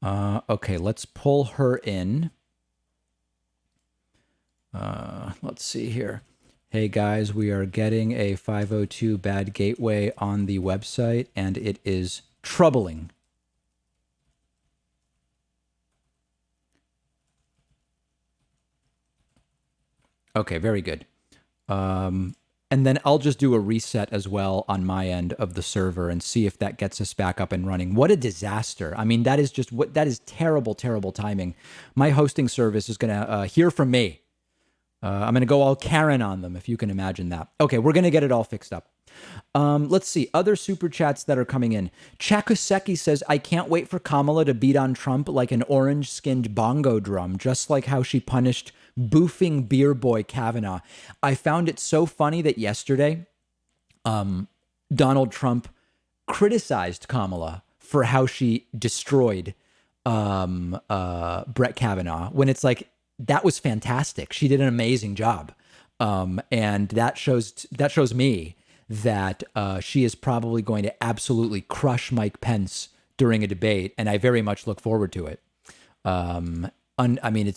Okay, let's pull her in. Let's see here. Hey guys, we are getting a 502 bad gateway on the website and it is troubling. Okay, very good. And then I'll just do a reset as well on my end of the server and see if that gets us back up and running. What a disaster. I mean, that is terrible, terrible timing. My hosting service is going to hear from me. I'm going to go all Karen on them, if you can imagine that. Okay, we're going to get it all fixed up. Let's see. Other super chats that are coming in. Chakuseki says, I can't wait for Kamala to beat on Trump like an orange-skinned bongo drum, just like how she punished boofing beer boy Kavanaugh. I found it so funny that yesterday, Donald Trump criticized Kamala for how she destroyed Brett Kavanaugh, when it's like, that was fantastic. She did an amazing job. And that shows me that she is probably going to absolutely crush Mike Pence during a debate, and I very much look forward to it. I mean,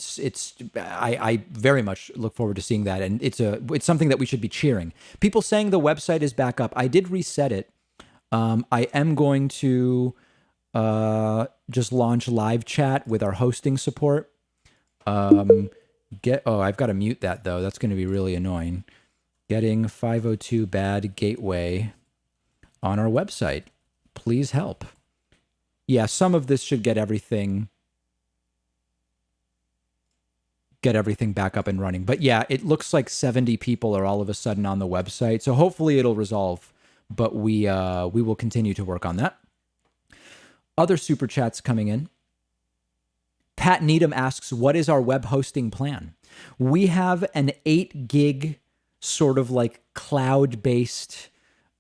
I very much look forward to seeing that, and it's something that we should be cheering. People saying the website is back up. I did reset it. I am going to just launch live chat with our hosting support. I've got to mute that though. That's going to be really annoying. Getting 502 bad gateway on our website. Please help. Yeah, some of this should get everything get everything back up and running. But yeah, it looks like 70 people are all of a sudden on the website. So hopefully it'll resolve, but we will continue to work on that. Other super chats coming in. Pat Needham asks, what is our web hosting plan? We have an 8 gig sort of like cloud-based,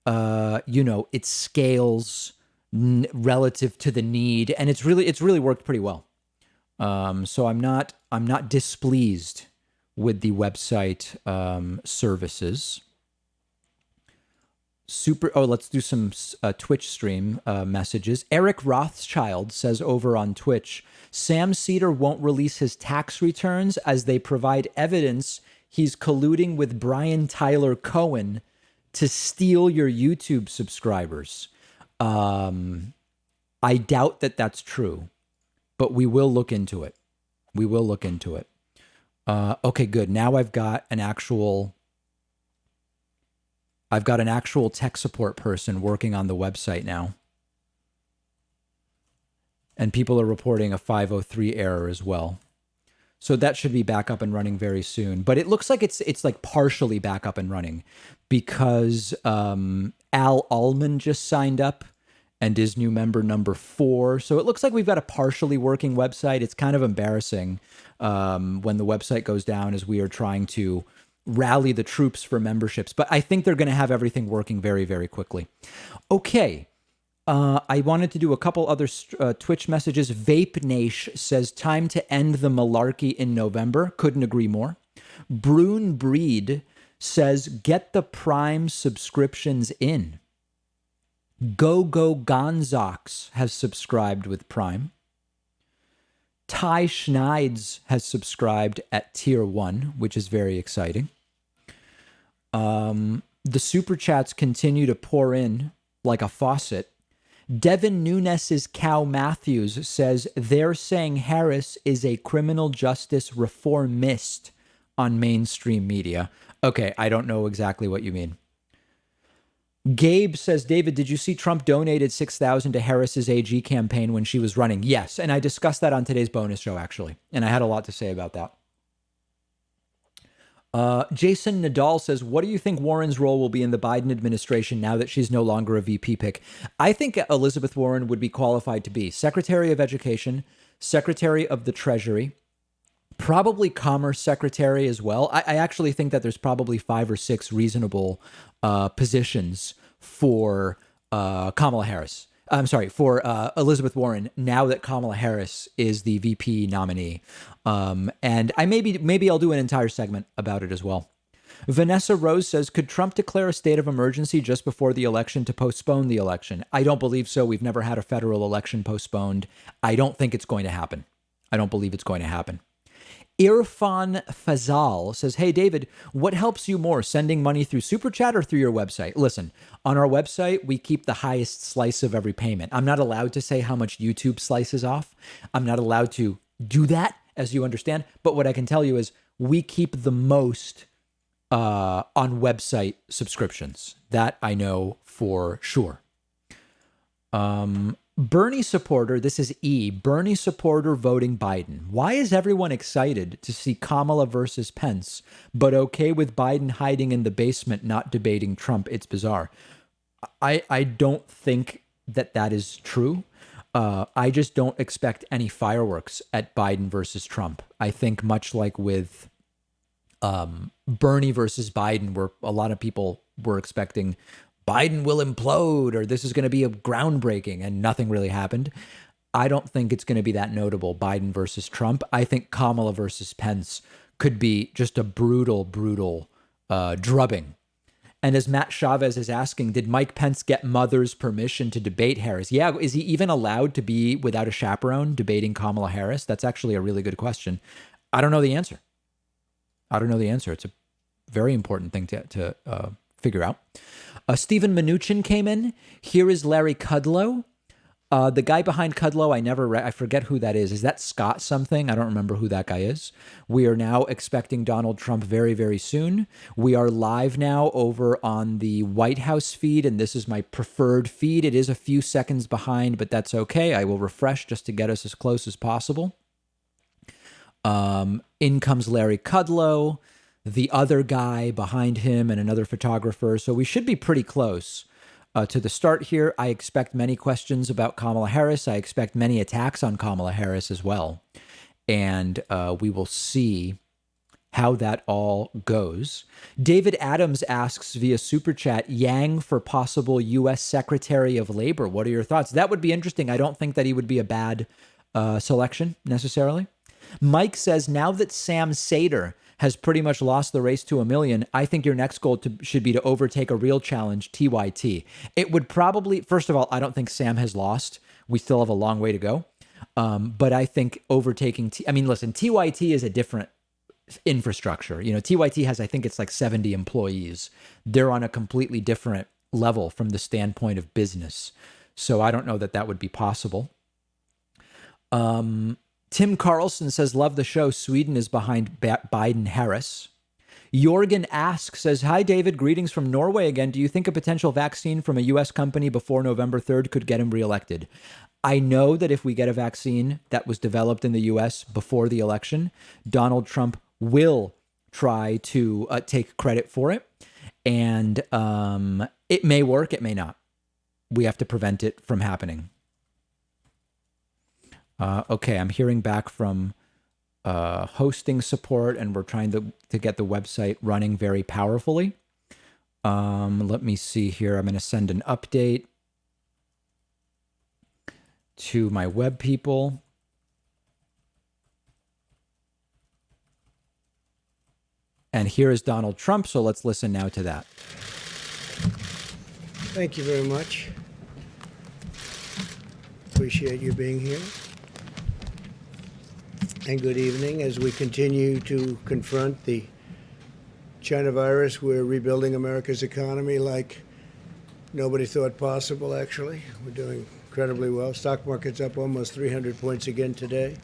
it scales relative to the need, and it's really worked pretty well. So I'm not displeased with the website services. Let's do some Twitch stream messages. Eric Rothschild says over on Twitch, Sam Cedar won't release his tax returns as they provide evidence he's colluding with Brian Tyler Cohen to steal your YouTube subscribers. I doubt that that's true, but we will look into it. Okay, good. Now I've got an actual tech support person working on the website now. And people are reporting a 503 error as well. So that should be back up and running very soon. But it looks like it's like partially back up and running because Al Ullman just signed up and is new member number 4. So it looks like we've got a partially working website. It's kind of embarrassing when the website goes down as we are trying to rally the troops for memberships. But I think they're going to have everything working very, very quickly. Okay. I wanted to do a couple other Twitch messages. Vape Nash says, time to end the malarkey in November. Couldn't agree more. Brune Breed says, get the Prime subscriptions in. Go Gonzox has subscribed with Prime. Ty Schneids has subscribed at tier 1, which is very exciting. The super chats continue to pour in like a faucet. Devin Nunes' Cow Matthews says, they're saying Harris is a criminal justice reformist on mainstream media. Okay, I don't know exactly what you mean. Gabe says, David, did you see Trump donated $6,000 to Harris's AG campaign when she was running? Yes, and I discussed that on today's bonus show, actually, and I had a lot to say about that. Jason Nadal says, what do you think Warren's role will be in the Biden administration now that she's no longer a VP pick? I think Elizabeth Warren would be qualified to be Secretary of Education, Secretary of the Treasury, probably Commerce Secretary as well. I actually think that there's probably 5 or 6 reasonable positions for Kamala Harris. I'm sorry, for Elizabeth Warren, now that Kamala Harris is the VP nominee. And I maybe I'll do an entire segment about it as well. Vanessa Rose says, could Trump declare a state of emergency just before the election to postpone the election? I don't believe so. We've never had a federal election postponed. I don't think it's going to happen. I don't believe it's going to happen. Irfan Fazal says, hey, David, what helps you more, sending money through Super Chat or through your website? Listen, on our website, we keep the highest slice of every payment. I'm not allowed to say how much YouTube slices off. I'm not allowed to do that, as you understand. But what I can tell you is we keep the most on website subscriptions. That I know for sure. Bernie supporter, this is E, Bernie supporter voting Biden. Why is everyone excited to see Kamala versus Pence, but okay with Biden hiding in the basement, not debating Trump? It's bizarre. I don't think that is true. I just don't expect any fireworks at Biden versus Trump. I think much like with Bernie versus Biden, where a lot of people were expecting Biden will implode, or this is going to be a groundbreaking, and nothing really happened. I don't think it's going to be that notable, Biden versus Trump. I think Kamala versus Pence could be just a brutal drubbing. And as Matt Chavez is asking, did Mike Pence get mother's permission to debate Harris? Yeah, is he even allowed to be without a chaperone debating Kamala Harris? That's actually a really good question. I don't know the answer. It's a very important thing to figure out. Stephen Mnuchin came in. Here is Larry Kudlow. The guy behind Kudlow, I forget who that is. Is that Scott something? I don't remember who that guy is. We are now expecting Donald Trump very, very soon. We are live now over on the White House feed, and this is my preferred feed. It is a few seconds behind, but that's okay. I will refresh just to get us as close as possible. In comes Larry Kudlow, the other guy behind him, and another photographer. So we should be pretty close to the start here. I expect many questions about Kamala Harris. I expect many attacks on Kamala Harris as well. And we will see how that all goes. David Adams asks via Super Chat, Yang for possible U.S. Secretary of Labor. What are your thoughts? That would be interesting. I don't think that he would be a bad selection necessarily. Mike says, now that Sam Sater has pretty much lost the race to a million, I think your next goal should be to overtake a real challenge, TYT. It would probably, first of all, I don't think Sam has lost. We still have a long way to go. But I think overtaking, listen, TYT is a different infrastructure. You know, TYT has, I think it's like 70 employees. They're on a completely different level from the standpoint of business. So I don't know that that would be possible. Tim Carlson says, love the show. Sweden is behind Biden-Harris. Jorgen Ask says, hi, David. Greetings from Norway again. Do you think a potential vaccine from a U.S. company before November 3rd could get him reelected? I know that if we get a vaccine that was developed in the U.S. before the election, Donald Trump will try to take credit for it. And it may work, it may not. We have to prevent it from happening. Okay, I'm hearing back from hosting support, and we're trying to get the website running very powerfully. Let me see here. I'm going to send an update to my web people. And here is Donald Trump, so let's listen now to that. Thank you very much. Appreciate you being here. And good evening. As we continue to confront the China virus, we're rebuilding America's economy like nobody thought possible, actually. We're doing incredibly well. Stock market's up almost 300 points again today.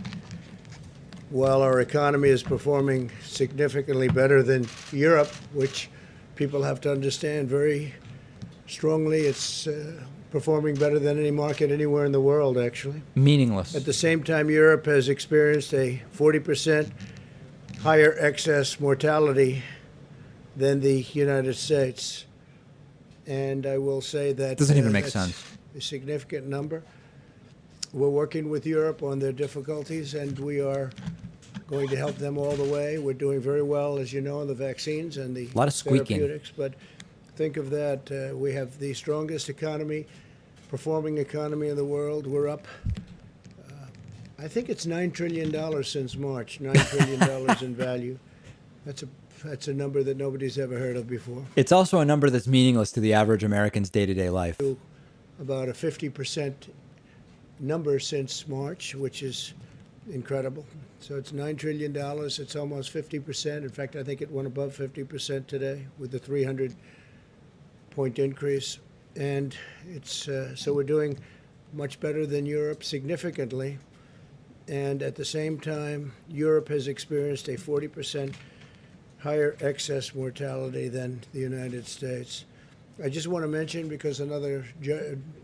While our economy is performing significantly better than Europe, which people have to understand very strongly, it's performing better than any market anywhere in the world, actually. Meaningless. At the same time, Europe has experienced a 40% higher excess mortality than the United States. And I will say that doesn't even make that's sense. A significant number. We're working with Europe on their difficulties, and we are going to help them all the way. We're doing very well, as you know, in the vaccines and the a lot of squeaking. Therapeutics. But think of that. We have the strongest economy, performing economy in the world. We're up, I think it's $9 trillion since March, $9 trillion in value. That's a number that nobody's ever heard of before. It's also a number that's meaningless to the average American's day-to-day life. About a 50% number since March, which is incredible. So it's $9 trillion. It's almost 50%. In fact, I think it went above 50% today with the 300-point increase. And it's so we're doing much better than Europe, significantly. And at the same time, Europe has experienced a 40% higher excess mortality than the United States. I just want to mention, because another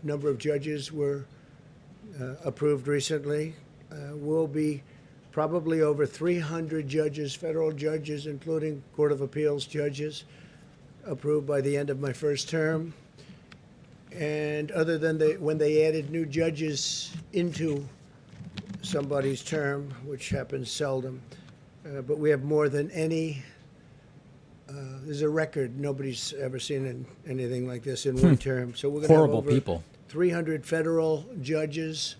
number of judges were approved recently, will be probably over 300 judges, federal judges, including Court of Appeals judges, approved by the end of my first term. And other than when they added new judges into somebody's term, which happens seldom, but we have more than any. There's a record. Nobody's ever seen anything like this in one term. So we're going to have over people. 300 federal judges,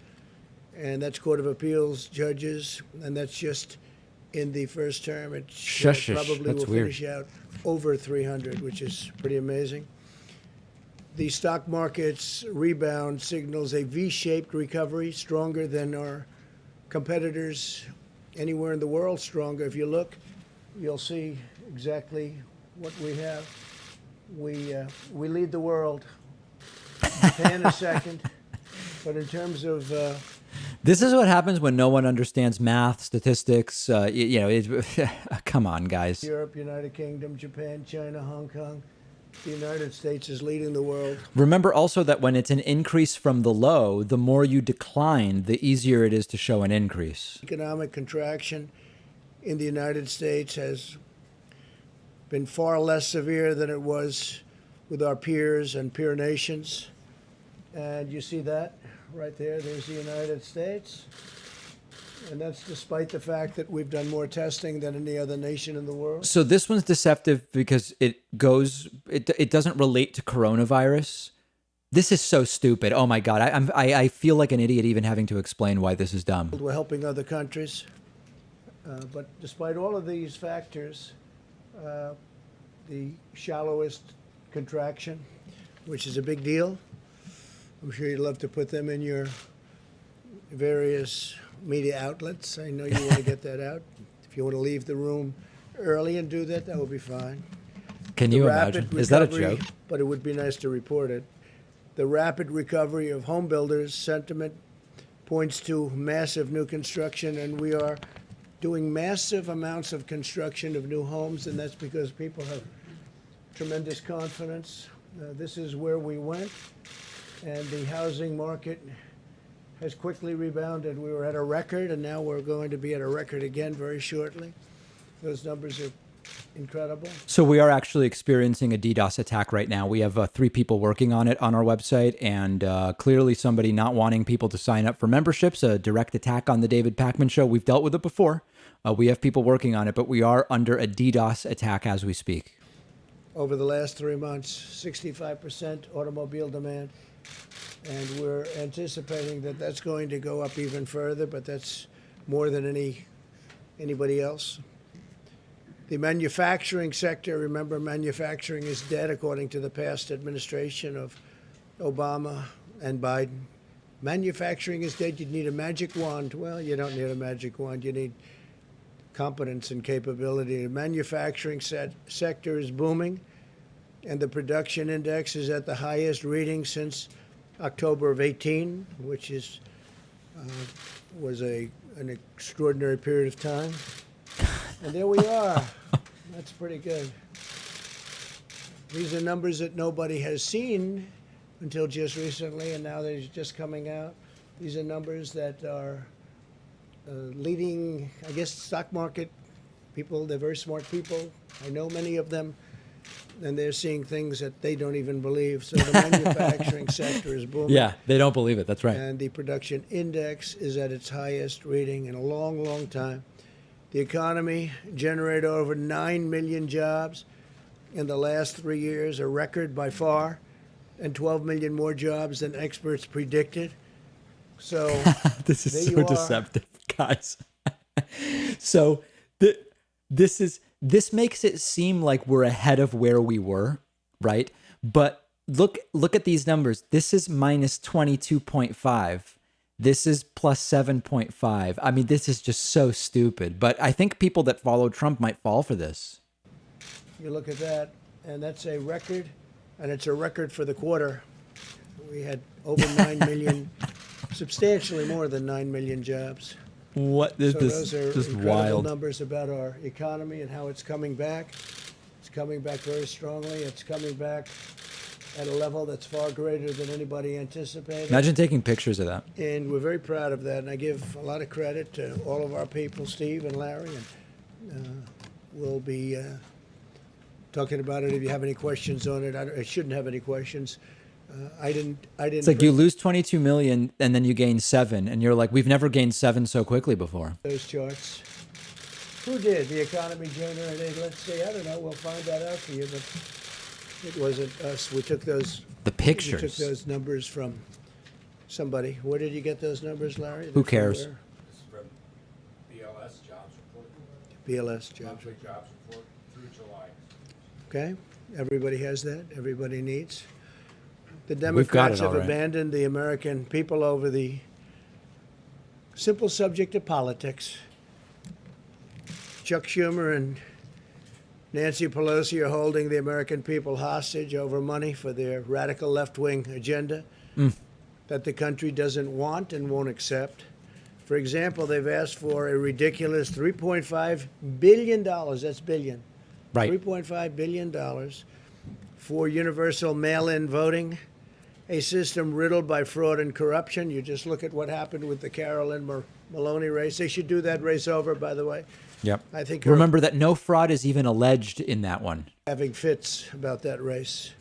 and that's Court of Appeals judges, and that's just in the first term. It probably will finish out over 300, which is pretty amazing. The stock market's rebound signals a V-shaped recovery, stronger than our competitors anywhere in the world, stronger. If you look, you'll see exactly what we have. We lead the world. Japan is second. But in terms of... this is what happens when no one understands math, statistics. Come on, guys. Europe, United Kingdom, Japan, China, Hong Kong. The United States is leading the world. Remember also that when it's an increase from the low, the more you decline, the easier it is to show an increase. Economic contraction in the United States has been far less severe than it was with our peers and peer nations. And you see that right there. There's the United States. And that's despite the fact that we've done more testing than any other nation in the world. So this one's deceptive because it doesn't relate to coronavirus. This is so stupid. Oh my God. I feel like an idiot even having to explain why this is dumb. We're helping other countries. But despite all of these factors, the shallowest contraction, which is a big deal. I'm sure you'd love to put them in your various media outlets. I know you want to get that out. If you want to leave the room early and do that, that will be fine. Can you imagine? Is that a joke? But it would be nice to report it. The rapid recovery of home builders sentiment points to massive new construction, and we are doing massive amounts of construction of new homes, and that's because people have tremendous confidence. This is where we went, and the housing market has quickly rebounded. We were at a record, and now we're going to be at a record again very shortly. Those numbers are incredible. So we are actually experiencing a DDoS attack right now. We have 3 people working on it on our website, and clearly somebody not wanting people to sign up for memberships, a direct attack on the David Pakman Show. We've dealt with it before. We have people working on it, but we are under a DDoS attack as we speak. Over the last 3 months, 65% automobile demand. And we're anticipating that that's going to go up even further, but that's more than anybody else. The manufacturing sector, remember, manufacturing is dead according to the past administration of Obama and Biden. Manufacturing is dead. You need a magic wand. Well, you don't need a magic wand. You need competence and capability. The manufacturing sector is booming, and the production index is at the highest reading since October of 18, which was an extraordinary period of time. And there we are. That's pretty good. These are numbers that nobody has seen until just recently, and now they're just coming out. These are numbers that are leading, I guess, stock market people. They're very smart people. I know many of them, and they're seeing things that they don't even believe. So the manufacturing sector is booming. Yeah, they don't believe it. That's right. And the production index is at its highest reading in a long, long time. The economy generated over 9 million jobs in the last 3 years, a record by far, and 12 million more jobs than experts predicted. So this is so deceptive, guys. So this makes it seem like we're ahead of where we were, right? But look at these numbers. This is minus 22.5. This is plus 7.5. I mean, this is just so stupid. But I think people that follow Trump might fall for this. You look at that, and that's a record, and it's a record for the quarter. We had over 9 million, substantially more than 9 million jobs. What is this? Those are just incredible wild numbers about our economy and how it's coming back. It's coming back very strongly. It's coming back at a level that's far greater than anybody anticipated. Imagine taking pictures of that. And we're very proud of that. And I give a lot of credit to all of our people, Steve and Larry. And we'll be talking about it if you have any questions on it. I shouldn't have any questions. I didn't. It's like you lose 22 million and then you gain 7, and you're like, we've never gained 7 so quickly before. Those charts. Who did? The economy generated, let's see, I don't know, we'll find that out for you, but it wasn't us. We took those. The pictures. We took those numbers from somebody. Where did you get those numbers, Larry? Who cares? This is from BLS Jobs Report. BLS Jobs Monthly Jobs Report through July. Okay. Everybody has that. Everybody needs. The We've got it Democrats have all right. abandoned the American people over the simple subject of politics. Chuck Schumer and Nancy Pelosi are holding the American people hostage over money for their radical left-wing agenda that the country doesn't want and won't accept. For example, they've asked for a ridiculous $3.5 billion, that's billion, Right. $3.5 billion for universal mail-in voting, a system riddled by fraud and corruption. You just look at what happened with the Carolyn Maloney race. They should do that race over, by the way. Yep. I think Remember that no fraud is even alleged in that one. having fits about that race.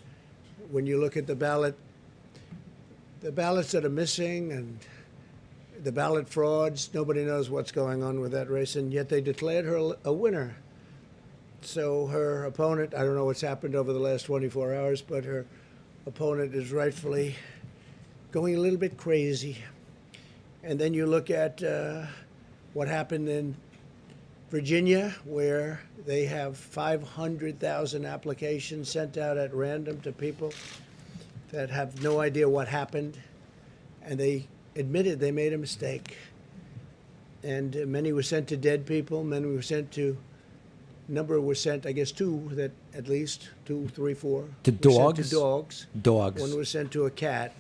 When you look at the ballots that are missing and the ballot frauds, nobody knows what's going on with that race, and yet they declared her a winner. So her opponent, I don't know what's happened over the last 24 hours, but her opponent is rightfully going a little bit crazy. And then you look at what happened in Virginia, where they have 500,000 applications sent out at random to people that have no idea what happened, and they admitted they made a mistake. And many were sent to dead people, many were sent to, number were sent, I guess two, that at least, 2, 3, 4. To dogs? Sent to dogs. Dogs. One was sent to a cat.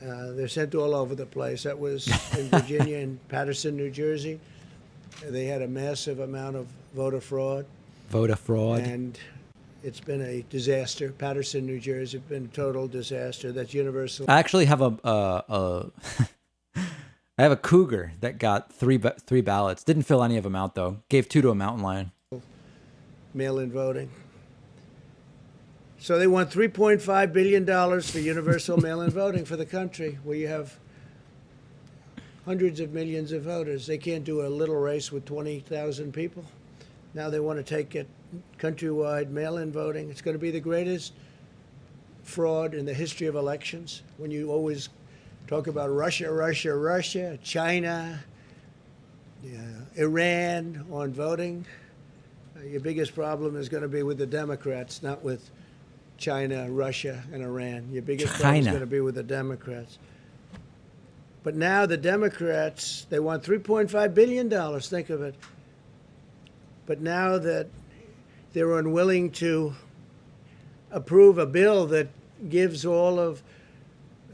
They're sent all over the place. That was in Virginia and Paterson, New Jersey. They had a massive amount of voter fraud. Voter fraud. And it's been a disaster. Paterson, New Jersey, it's been a total disaster. That's universal. I actually have I have a cougar that got three ballots. Didn't fill any of them out though. Gave 2 to a mountain lion. Mail-in voting. So they want $3.5 billion for universal mail-in voting for the country, where you have hundreds of millions of voters. They can't do a little race with 20,000 people. Now they want to take it countrywide mail-in voting. It's going to be the greatest fraud in the history of elections. When you always talk about Russia, China, Iran on voting, your biggest problem is going to be with the Democrats, not with China, Russia, and Iran. Your biggest problem is going to be with the Democrats. But now the Democrats, they want $3.5 billion, think of it. But now that they're unwilling to approve a bill that gives all of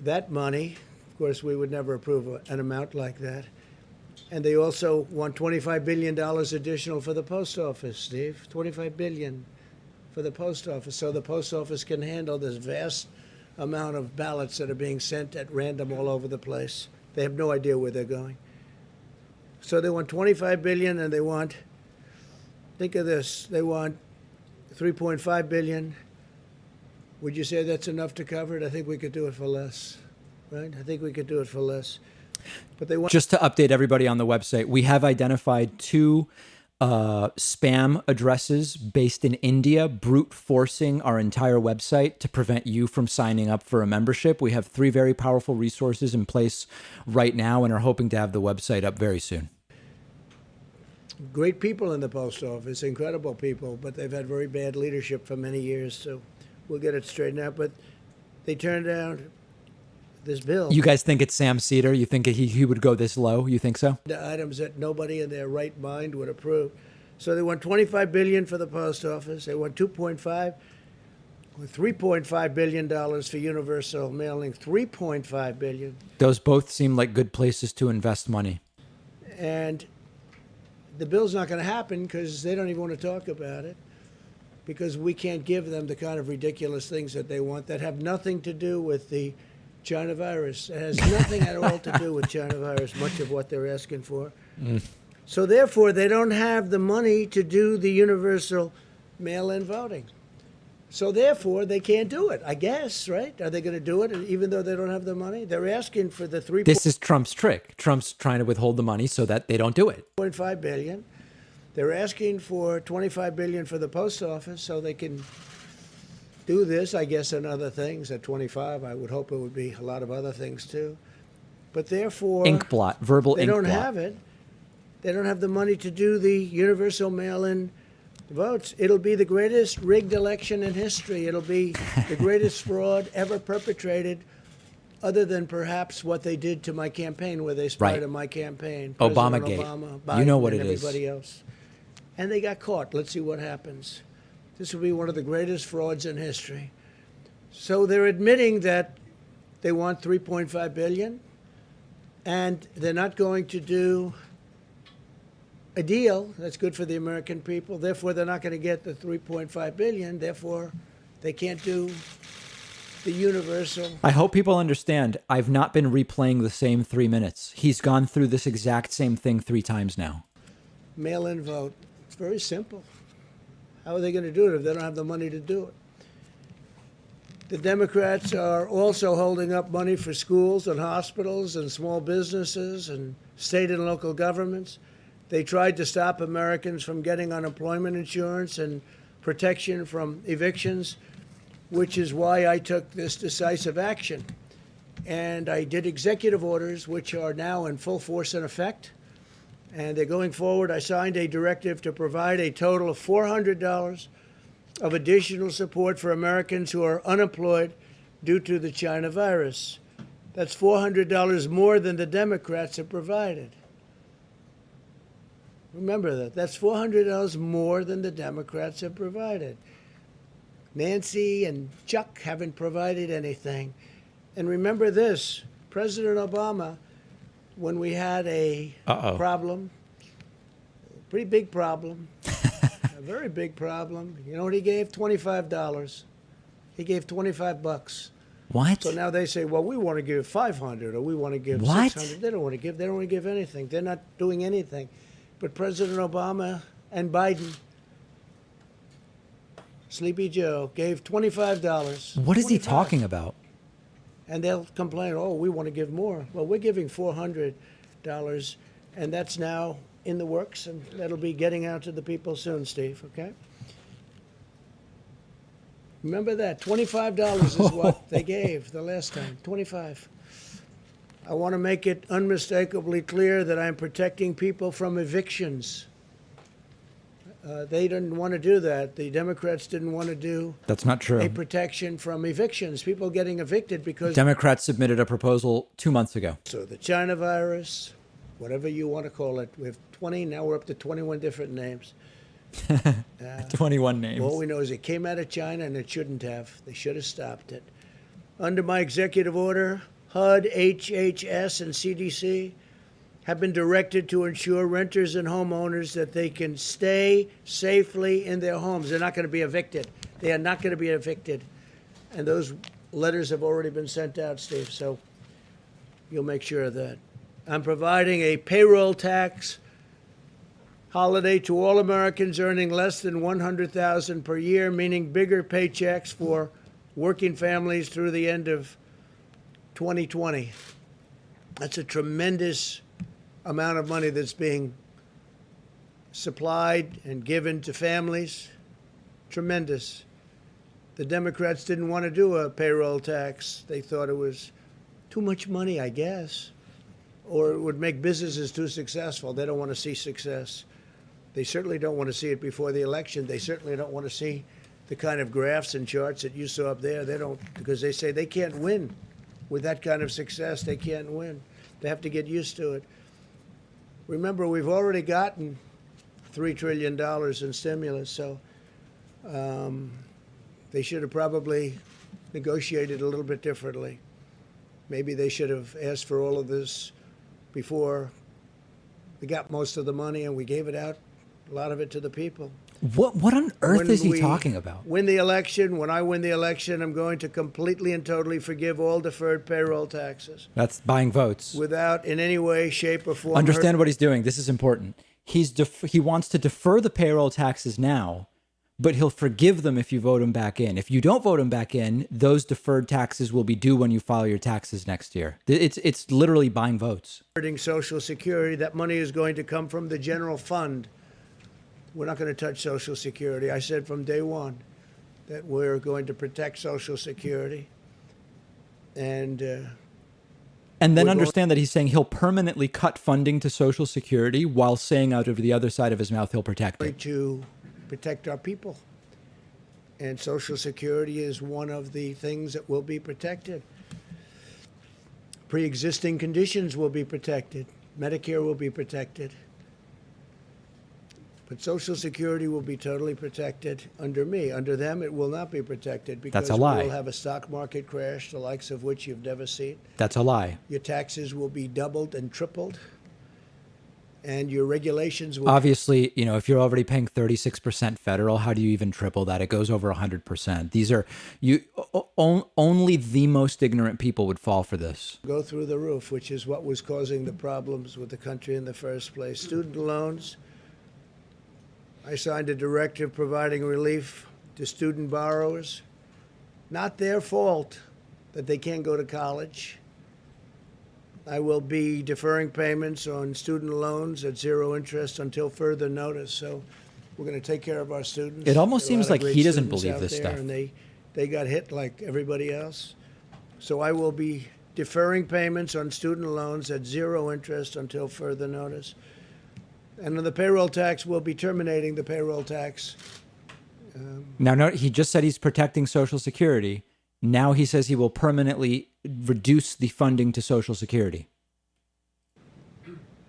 that money, of course, we would never approve an amount like that. And they also want $25 billion additional for the post office, Steve. $25 billion for the post office, so the post office can handle this vast amount of ballots that are being sent at random all over the place. They have no idea where they're going. So they want $25 billion, and they want, think of this, they want $3.5 billion. Would you say that's enough to cover it? I think we could do it for less, right? I think we could do it for less. But they want. Just to update everybody on the website, we have identified 2 spam addresses based in India, brute forcing our entire website to prevent you from signing up for a membership. We have 3 very powerful resources in place right now and are hoping to have the website up very soon. Great people in the post office, incredible people, but they've had very bad leadership for many years, so we'll get it straightened out. But they turned down this bill. You guys think it's Sam Cedar? You think he would go this low? You think so? The items that nobody in their right mind would approve. So they want $25 billion for the post office. They want $3.5 billion for universal mailing. $3.5 billion. Those both seem like good places to invest money. And the bill's not going to happen because they don't even want to talk about it, because we can't give them the kind of ridiculous things that they want that have nothing to do with the China virus. It has nothing at all to do with China virus, much of what they're asking for. So therefore, they don't have the money to do the universal mail-in voting. So therefore, they can't do it, I guess, right? Are they going to do it even though they don't have the money? They're asking for the This is Trump's trick. Trump's trying to withhold the money so that they don't do it. $3.5 billion. They're asking for $25 billion for the post office so they can do this, I guess, and other things. At 25, I would hope it would be a lot of other things too. But therefore, Inkblot, verbal they inkblot. don't have it. They don't have the money to do the universal mail-in votes. It'll be the greatest rigged election in history. It'll be the greatest fraud ever perpetrated, other than perhaps what they did to my campaign, where they spied on my campaign. Obamagate. Obama, Biden, You know what it and is. everybody else. And they got caught. Let's see what happens. This will be one of the greatest frauds in history. So they're admitting that they want $3.5 billion, and they're not going to do a deal that's good for the American people. Therefore, they're not going to get the $3.5 billion. Therefore, they can't do the universal. I hope people understand I've not been replaying the same 3 minutes. He's gone through this exact same thing 3 times now. mail-in vote. It's very simple. How are they going to do it if they don't have the money to do it? The Democrats are also holding up money for schools and hospitals and small businesses and state and local governments. They tried to stop Americans from getting unemployment insurance and protection from evictions, which is why I took this decisive action. And I did executive orders, which are now in full force and effect. And they're going forward. I signed a directive to provide a total of $400 of additional support for Americans who are unemployed due to the China virus. That's $400 more than the Democrats have provided. Remember that. That's $400 more than the Democrats have provided. Nancy and Chuck haven't provided anything. And remember this, President Obama, when we had a problem, a pretty big problem, a very big problem, you know what he gave? $25. He gave $25. What? So now they say, well, we want to give 500 or we want to give What? 600. They don't want to give. They don't want to give anything. They're not doing anything. But President Obama and Biden, Sleepy Joe, gave $25. What is he talking about? And they'll complain, oh, we want to give more. Well, we're giving $400, and that's now in the works, and that'll be getting out to the people soon, Steve, okay? Remember that, $25 is what they gave the last time, $25. I want to make it unmistakably clear that I'm protecting people from evictions. They didn't want to do that. The Democrats didn't want to do That's not true. a protection from evictions, people getting evicted because... Democrats submitted a proposal 2 months ago. So the China virus, whatever you want to call it, we have 20, now we're up to 21 different names. 21 names. All we know is it came out of China and it shouldn't have. They should have stopped it. Under my executive order, HUD, HHS, and CDC have been directed to ensure renters and homeowners that they can stay safely in their homes. They're not going to be evicted. They are not going to be evicted. And those letters have already been sent out, Steve, so you'll make sure of that. I'm providing a payroll tax holiday to all Americans earning less than $100,000 per year, meaning bigger paychecks for working families through the end of 2020. That's a tremendous amount of money that's being supplied and given to families. Tremendous. The Democrats didn't want to do a payroll tax. They thought it was too much money, I guess, or it would make businesses too successful. They don't want to see success. They certainly don't want to see it before the election. They certainly don't want to see the kind of graphs and charts that you saw up there. They don't, because they say they can't win with that kind of success. They can't win. They have to get used to it. Remember, we've already gotten $3 trillion in stimulus, so they should have probably negotiated a little bit differently. Maybe they should have asked for all of this before we got most of the money and we gave it out, a lot of it to the people. What on earth is he talking about? Win the election. When I win the election, I'm going to completely and totally forgive all deferred payroll taxes. That's buying votes. Without in any way, shape, or form. Understand what he's doing. This is important. He wants to defer the payroll taxes now, but he'll forgive them if you vote him back in. If you don't vote him back in, those deferred taxes will be due when you file your taxes next year. It's literally buying votes. Social Security, that money is going to come from the general fund. We're not going to touch Social Security. I said from day one that we're going to protect Social Security. And then understand that he's saying he'll permanently cut funding to Social Security while saying out of the other side of his mouth he'll protect it. To protect our people. And Social Security is one of the things that will be protected. Pre-existing conditions will be protected. Medicare will be protected. But Social Security will be totally protected under me. Under them, it will not be protected because That's a lie. we'll have a stock market crash, the likes of which you've never seen. That's a lie. Your taxes will be doubled and tripled. And your regulations will... Obviously, you know, if you're already paying 36% federal, how do you even triple that? It goes over 100%. These are... only the most ignorant people would fall for this. Go through the roof, which is what was causing the problems with the country in the first place. Student loans I signed a directive providing relief to student borrowers. Not their fault that they can't go to college. I will be deferring payments on student loans at zero interest until further notice. So we're going to take care of our students. It almost There are a lot seems of like great he doesn't students believe out this there, stuff. And they got hit like everybody else. So I will be deferring payments on student loans at zero interest until further notice. And on the payroll tax, we'll be terminating the payroll tax. Now, no, he just said he's protecting Social Security. Now he says he will permanently reduce the funding to Social Security.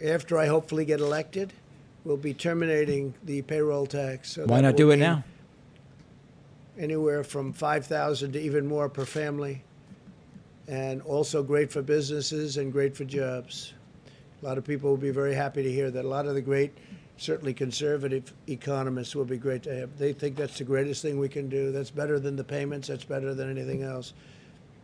After I hopefully get elected, we'll be terminating the payroll tax. So Why that not will do it mean now? Anywhere from $5,000 to even more per family. And also great for businesses and great for jobs. A lot of people will be very happy to hear that. A lot of the great, certainly conservative economists will be great to have. They think that's the greatest thing we can do. That's better than the payments. That's better than anything else.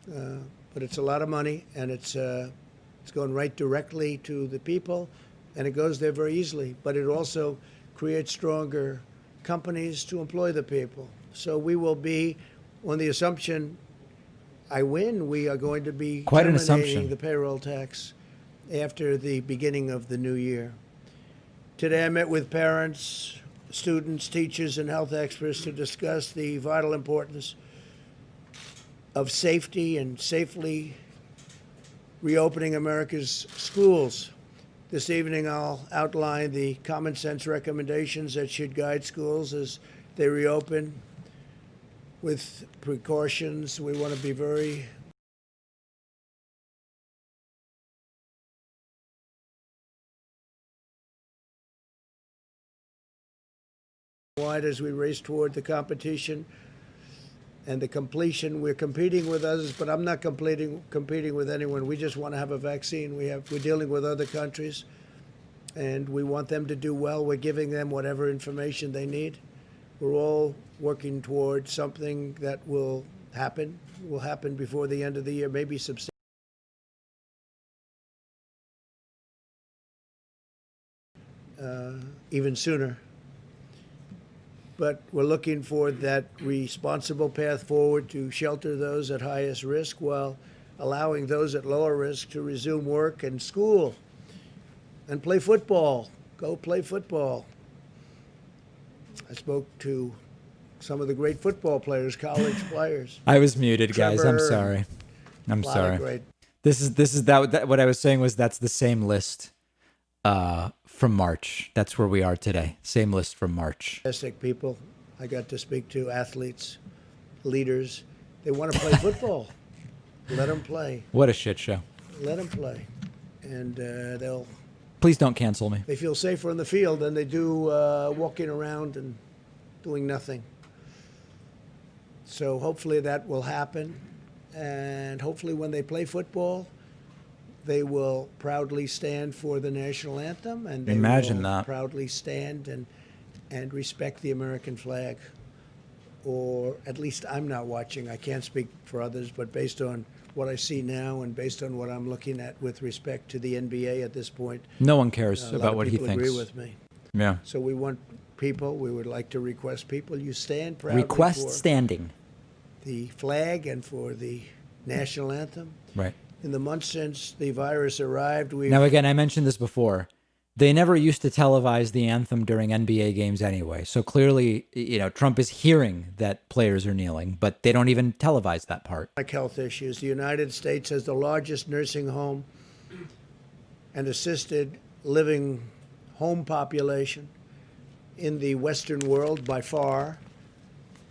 But it's a lot of money, and it's going right directly to the people, and it goes there very easily. But it also creates stronger companies to employ the people. So we will be, on the assumption I win, we are going to be Quite an terminating assumption. the payroll tax after the beginning of the new year. Today I met with parents, students, teachers, and health experts to discuss the vital importance of safety and safely reopening America's schools. This evening I'll outline the common sense recommendations that should guide schools as they reopen with precautions. We want to be very wide as we race toward the competition and the completion. We're competing with others, but I'm not competing with anyone. We just want to have a vaccine. We're dealing with other countries, and we want them to do well. We're giving them whatever information they need. We're all working toward something that will happen before the end of the year, maybe substantially. Even sooner. But we're looking for that responsible path forward to shelter those at highest risk while allowing those at lower risk to resume work and school and play football. Go play football. I spoke to some of the great football players, college players. I was muted, guys. I'm Trevor, sorry. I'm a lot of sorry. great. This is that what I was saying was that's the same list from March. That's where we are today. Same list from March. Fantastic people. I got to speak to athletes, leaders. They want to play football. Let them play. What a shit show. Let them play. And Please don't cancel me. they feel safer in the field than they do walking around and doing nothing. So hopefully that will happen. And hopefully when they play football, they will proudly stand for the national anthem, and they Imagine will that. proudly stand and respect the American flag. Or at least I'm not watching. I can't speak for others, but based on what I see now and based on what I'm looking at with respect to the NBA at this point, No one cares a lot about of what he people thinks. agree with me. Yeah. So we want people. We would like to request people. You stand proudly Request for standing. the flag and for the national anthem. Right. In the months since the virus arrived, we've Now, again, I mentioned this before. They never used to televise the anthem during NBA games anyway. So clearly, Trump is hearing that players are kneeling, but they don't even televise that part. chronic health issues. The United States has the largest nursing home and assisted living home population in the Western world by far.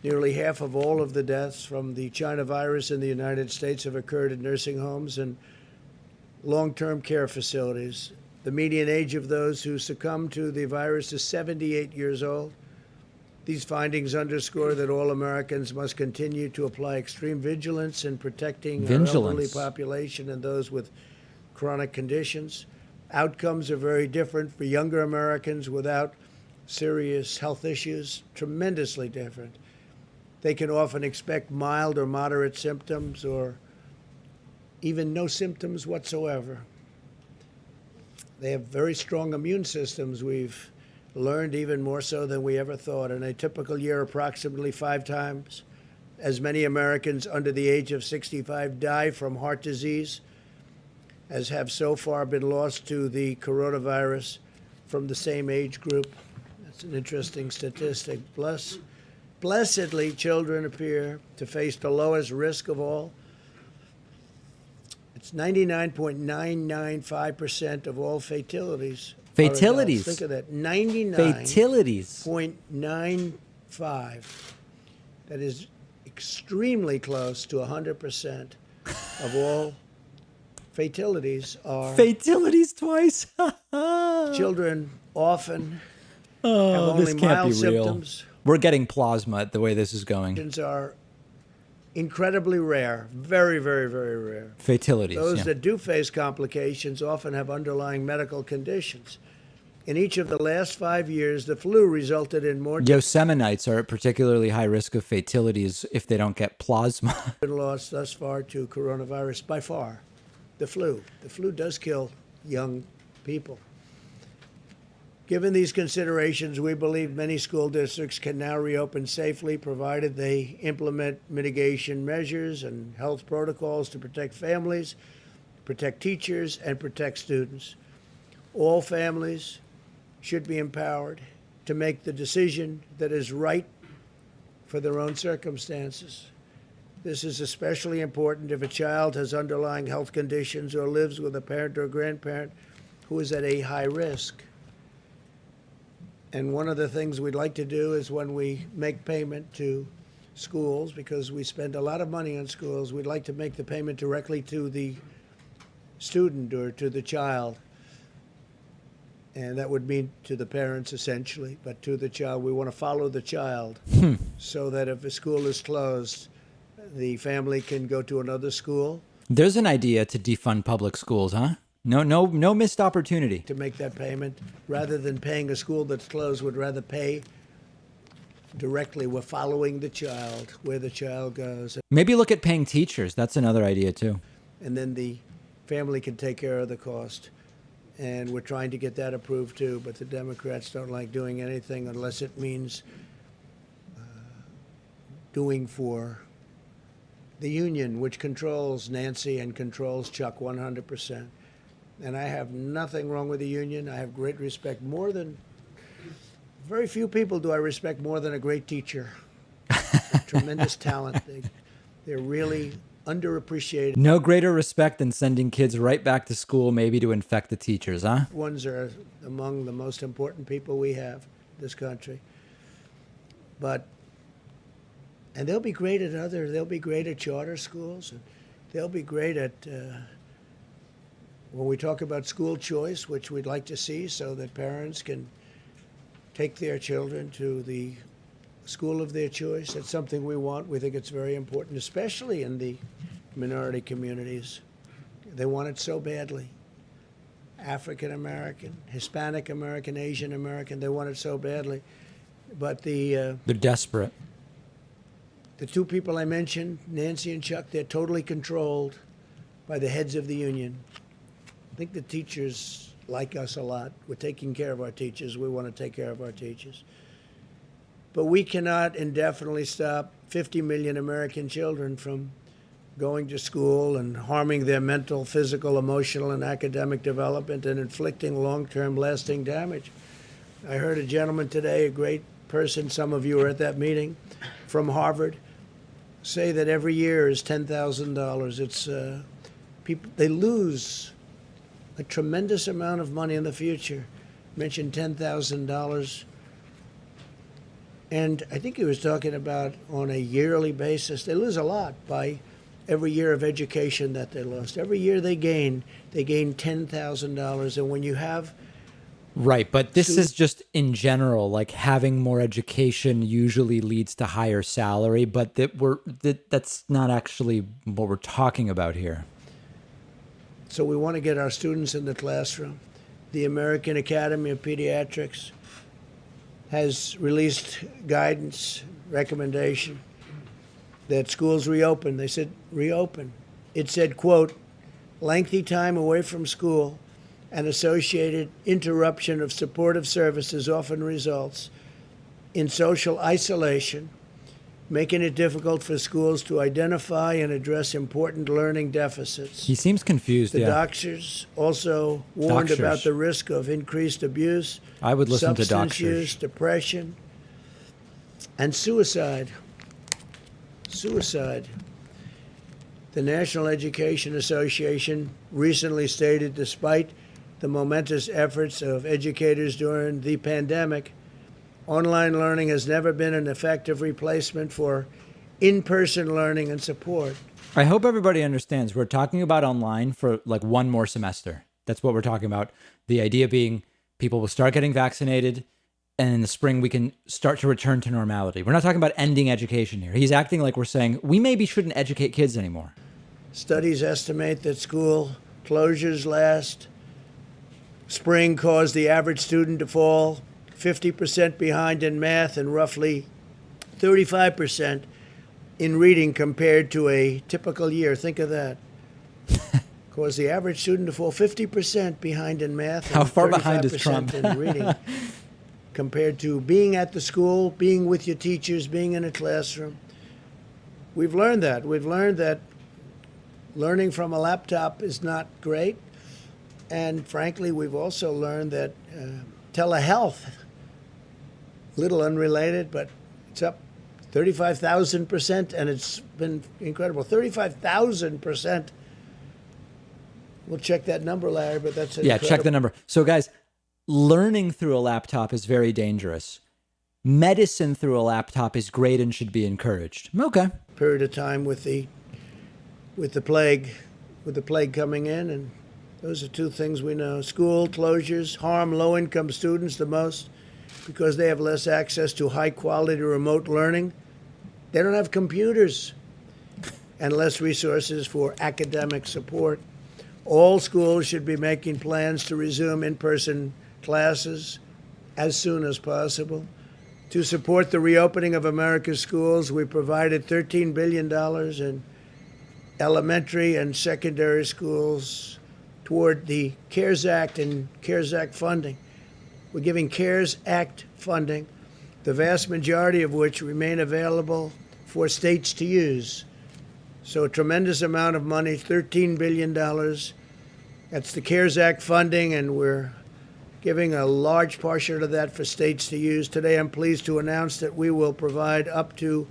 Nearly half of all of the deaths from the China virus in the United States have occurred in nursing homes and long-term care facilities. The median age of those who succumb to the virus is 78 years old. These findings underscore that all Americans must continue to apply extreme vigilance in protecting our elderly population and those with chronic conditions. Outcomes are very different for younger Americans without serious health issues, tremendously different. They can often expect mild or moderate symptoms or even no symptoms whatsoever. They have very strong immune systems. We've learned even more so than we ever thought. In a typical year, approximately 5 times as many Americans under the age of 65 die from heart disease as have so far been lost to the coronavirus from the same age group. That's an interesting statistic. Blessedly, children appear to face the lowest risk of all. It's 99.995% of all fatalities. Fatalities. Think of that. 99. Fatalities. 0.95. That is extremely close to 100% of all fatalities are Fatalities twice. children often have Oh, only this can't mild be real. symptoms. We're getting plasma at the way this is going. Are incredibly rare, very, very, very rare. Fatalities. Those yeah. that do face complications often have underlying medical conditions. In each of the last 5 years, the flu resulted in more Yosemenites are at particularly high risk of fatalities if they don't get plasma. loss thus far to coronavirus by far. The flu. The flu does kill young people. Given these considerations, we believe many school districts can now reopen safely, provided they implement mitigation measures and health protocols to protect families, protect teachers, and protect students. All families should be empowered to make the decision that is right for their own circumstances. This is especially important if a child has underlying health conditions or lives with a parent or grandparent who is at a high risk. And one of the things we'd like to do is when we make payment to schools, because we spend a lot of money on schools, we'd like to make the payment directly to the student or to the child. And that would mean to the parents essentially, but to the child. We want to follow the child so that if a school is closed, the family can go to another school. There's an idea to defund public schools, huh? No missed opportunity. To make that payment, rather than paying a school that's closed, would rather pay directly. We're following the child, where the child goes. Maybe look at paying teachers. That's another idea too. And then the family can take care of the cost. And we're trying to get that approved too, but the Democrats don't like doing anything unless it means doing for the union, which controls Nancy and controls Chuck 100%. And I have nothing wrong with the union. I have great respect, very few people do I respect more than a great teacher. Tremendous talent. They're really underappreciated. No greater respect than sending kids right back to school, maybe to infect the teachers, huh? Ones are among the most important people we have in this country. And they'll be great they'll be great at charter schools, and they'll be great at, when we talk about school choice, which we'd like to see so that parents can take their children to the school of their choice. That's something we want. We think it's very important, especially in the minority communities. They want it so badly. African American, Hispanic American, Asian American, they want it so badly. But they're desperate. The two people I mentioned, Nancy and Chuck, they're totally controlled by the heads of the union. I think the teachers like us a lot. We're taking care of our teachers. We want to take care of our teachers. But we cannot indefinitely stop 50 million American children from going to school and harming their mental, physical, emotional, and academic development and inflicting long-term lasting damage. I heard a gentleman today, a great person, some of you were at that meeting, from Harvard, say that every year is $10,000. It's people, they lose a tremendous amount of money in the future. Mentioned $10,000. And I think he was talking about on a yearly basis, they lose a lot by every year of education that they lost. Every year they gain $10,000. And when you have... Right, but this is just in general, like having more education usually leads to higher salary, but that's not actually what we're talking about here. So we want to get our students in the classroom. The American Academy of Pediatrics has released guidance, recommendation that schools reopen. They said reopen. It said, quote, lengthy time away from school and associated interruption of supportive services often results in social isolation, making it difficult for schools to identify and address important learning deficits. He seems confused. The doctors also warned about the risk of increased abuse, I would listen to substance doctors. use, depression, and suicide. Suicide. The National Education Association recently stated, despite the momentous efforts of educators during the pandemic, online learning has never been an effective replacement for in-person learning and support. I hope everybody understands we're talking about online for like one more semester. That's what we're talking about. The idea being people will start getting vaccinated, and in the spring we can start to return to normality. We're not talking about ending education here. He's acting like we're saying we maybe shouldn't educate kids anymore. Studies estimate that school closures last spring caused the average student to fall 50% behind in math and roughly 35% in reading compared to a typical year. Think of that. Caused the average student to fall 50% behind in math and How far behind is Trump? in reading compared to being at the school, being with your teachers, being in a classroom. We've learned that. We've learned that learning from a laptop is not great. And frankly, we've also learned that telehealth, little unrelated, but it's up 35,000%, and it's been incredible. 35,000%. We'll check that number, Larry, but that's Yeah, incredible. check the number. So guys, learning through a laptop is very dangerous. Medicine through a laptop is great and should be encouraged. Okay. Period of time with the plague coming in, and those are two things we know. School closures harm low-income students the most because they have less access to high-quality remote learning. They don't have computers and less resources for academic support. All schools should be making plans to resume in-person classes as soon as possible. To support the reopening of America's schools, we provided $13 billion in elementary and secondary schools toward the CARES Act and CARES Act funding. We're giving CARES Act funding, the vast majority of which remain available for states to use. So a tremendous amount of money, $13 billion. That's the CARES Act funding, and we're giving a large portion of that for states to use. Today, I'm pleased to announce that we will provide up to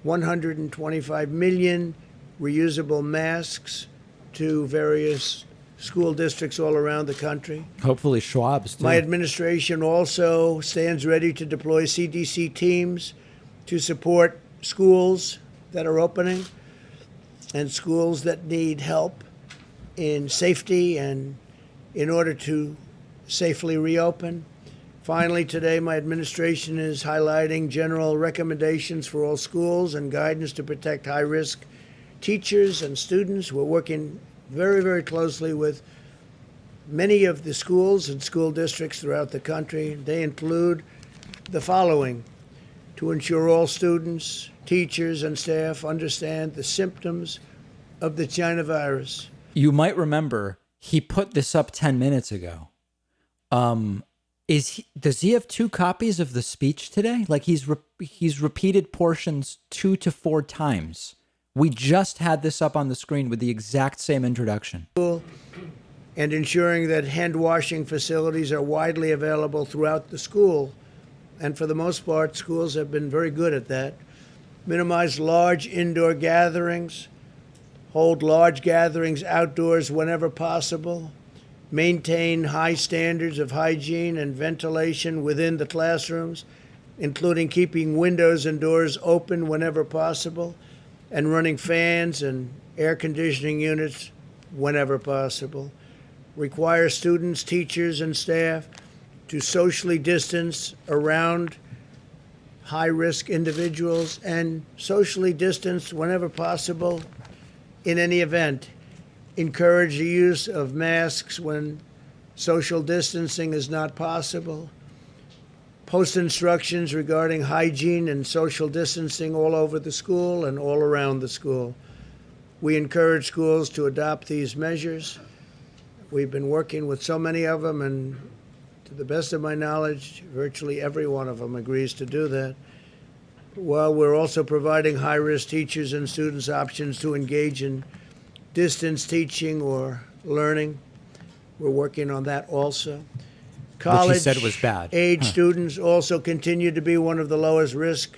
125 million reusable masks to various school districts all around the country. Hopefully Schwab's too. My administration also stands ready to deploy CDC teams to support schools that are opening and schools that need help in safety and in order to safely reopen. Finally, today, my administration is highlighting general recommendations for all schools and guidance to protect high-risk teachers and students. We're working very, very closely with many of the schools and school districts throughout the country. They include the following: to ensure all students, teachers, and staff understand the symptoms of the China virus. You might remember he put this up 10 minutes ago. Does he have two copies of the speech today? Like he's repeated portions 2 to 4 times. We just had this up on the screen with the exact same introduction. And ensuring that hand washing facilities are widely available throughout the school. And for the most part, schools have been very good at that. Minimize large indoor gatherings. Hold large gatherings outdoors whenever possible. Maintain high standards of hygiene and ventilation within the classrooms, including keeping windows and doors open whenever possible, and running fans and air conditioning units whenever possible. Require students, teachers, and staff to socially distance around high-risk individuals and socially distance whenever possible in any event. Encourage the use of masks when social distancing is not possible. Post instructions regarding hygiene and social distancing all over the school and all around the school. We encourage schools to adopt these measures. We've been working with so many of them, and to the best of my knowledge, virtually every one of them agrees to do that. While we're also providing high-risk teachers and students options to engage in distance teaching or learning. We're working on that also. College Which he said was bad. age students also continue to be one of the lowest risk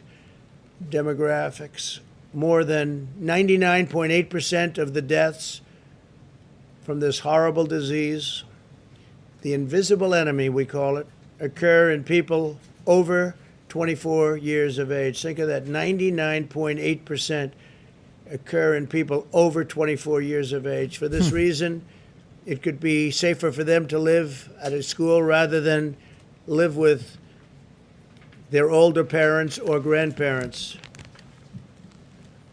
demographics. More than 99.8% of the deaths from this horrible disease, the invisible enemy, we call it, occur in people over 24 years of age. Think of that, 99.8% occur in people over 24 years of age. For this reason, it could be safer for them to live at a school rather than live with their older parents or grandparents.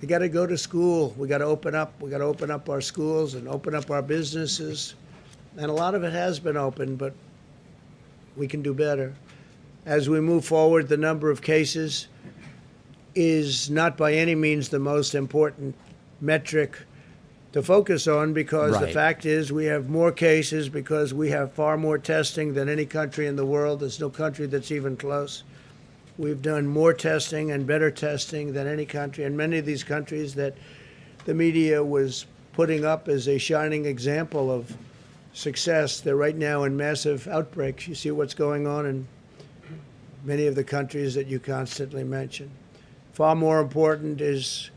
We got to go to school. We got to open up. We got to open up our schools and open up our businesses. And a lot of it has been open, but we can do better. As we move forward, the number of cases is not by any means the most important metric to focus on, because the fact is we have more cases because we have far more testing than any country in the world. There's no country that's even close. We've done more testing and better testing than any country, and many of these countries that the media was putting up as a shining example of success, they're right now in massive outbreaks. You see what's going on in many of the countries that you constantly mention. Far more important is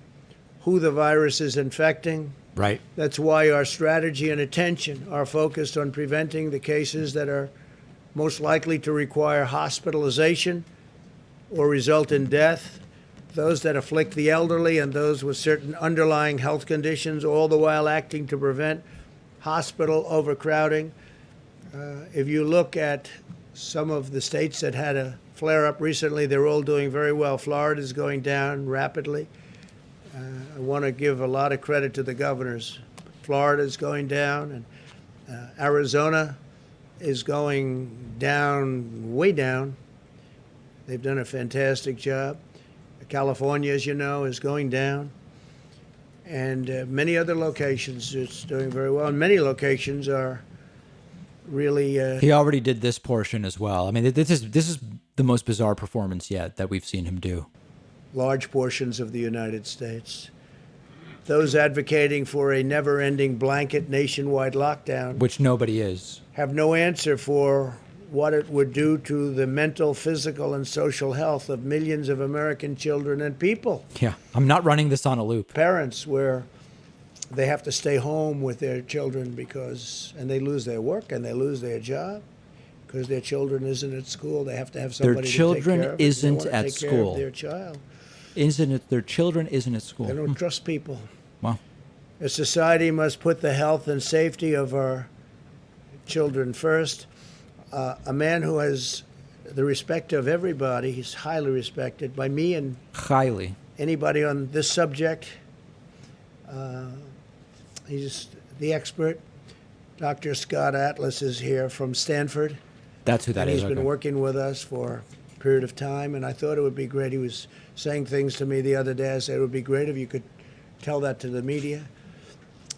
who the virus is infecting. Right. That's why our strategy and attention are focused on preventing the cases that are most likely to require hospitalization or result in death, those that afflict the elderly and those with certain underlying health conditions, all the while acting to prevent hospital overcrowding. If you look at some of the states that had a flare-up recently, they're all doing very well. Florida is going down rapidly. I want to give a lot of credit to the governors. Florida is going down, and Arizona is going down, way down. They've done a fantastic job. California, as you know, is going down. And many other locations, it's doing very well. And many locations are really... he already did this portion as well. I mean, this is the most bizarre performance yet that we've seen him do. Large portions of the United States. Those advocating for a never-ending blanket nationwide lockdown, which nobody is, have no answer for what it would do to the mental, physical, and social health of millions of American children and people. Yeah, I'm not running this on a loop. Parents where they have to stay home with their children and they lose their work and they lose their job because their children isn't at school. They have to have somebody to take care of. Their children isn't at school. Take care of their child. Their children isn't at school. They don't trust people. Wow. A society must put the health and safety of our children first. A man who has the respect of everybody, he's highly respected by me and anybody on this subject. He's the expert. Dr. Scott Atlas is here from Stanford. That's who that is. He's been working with us for a period of time, and I thought it would be great. He was saying things to me the other day. I said it would be great if you could tell that to the media.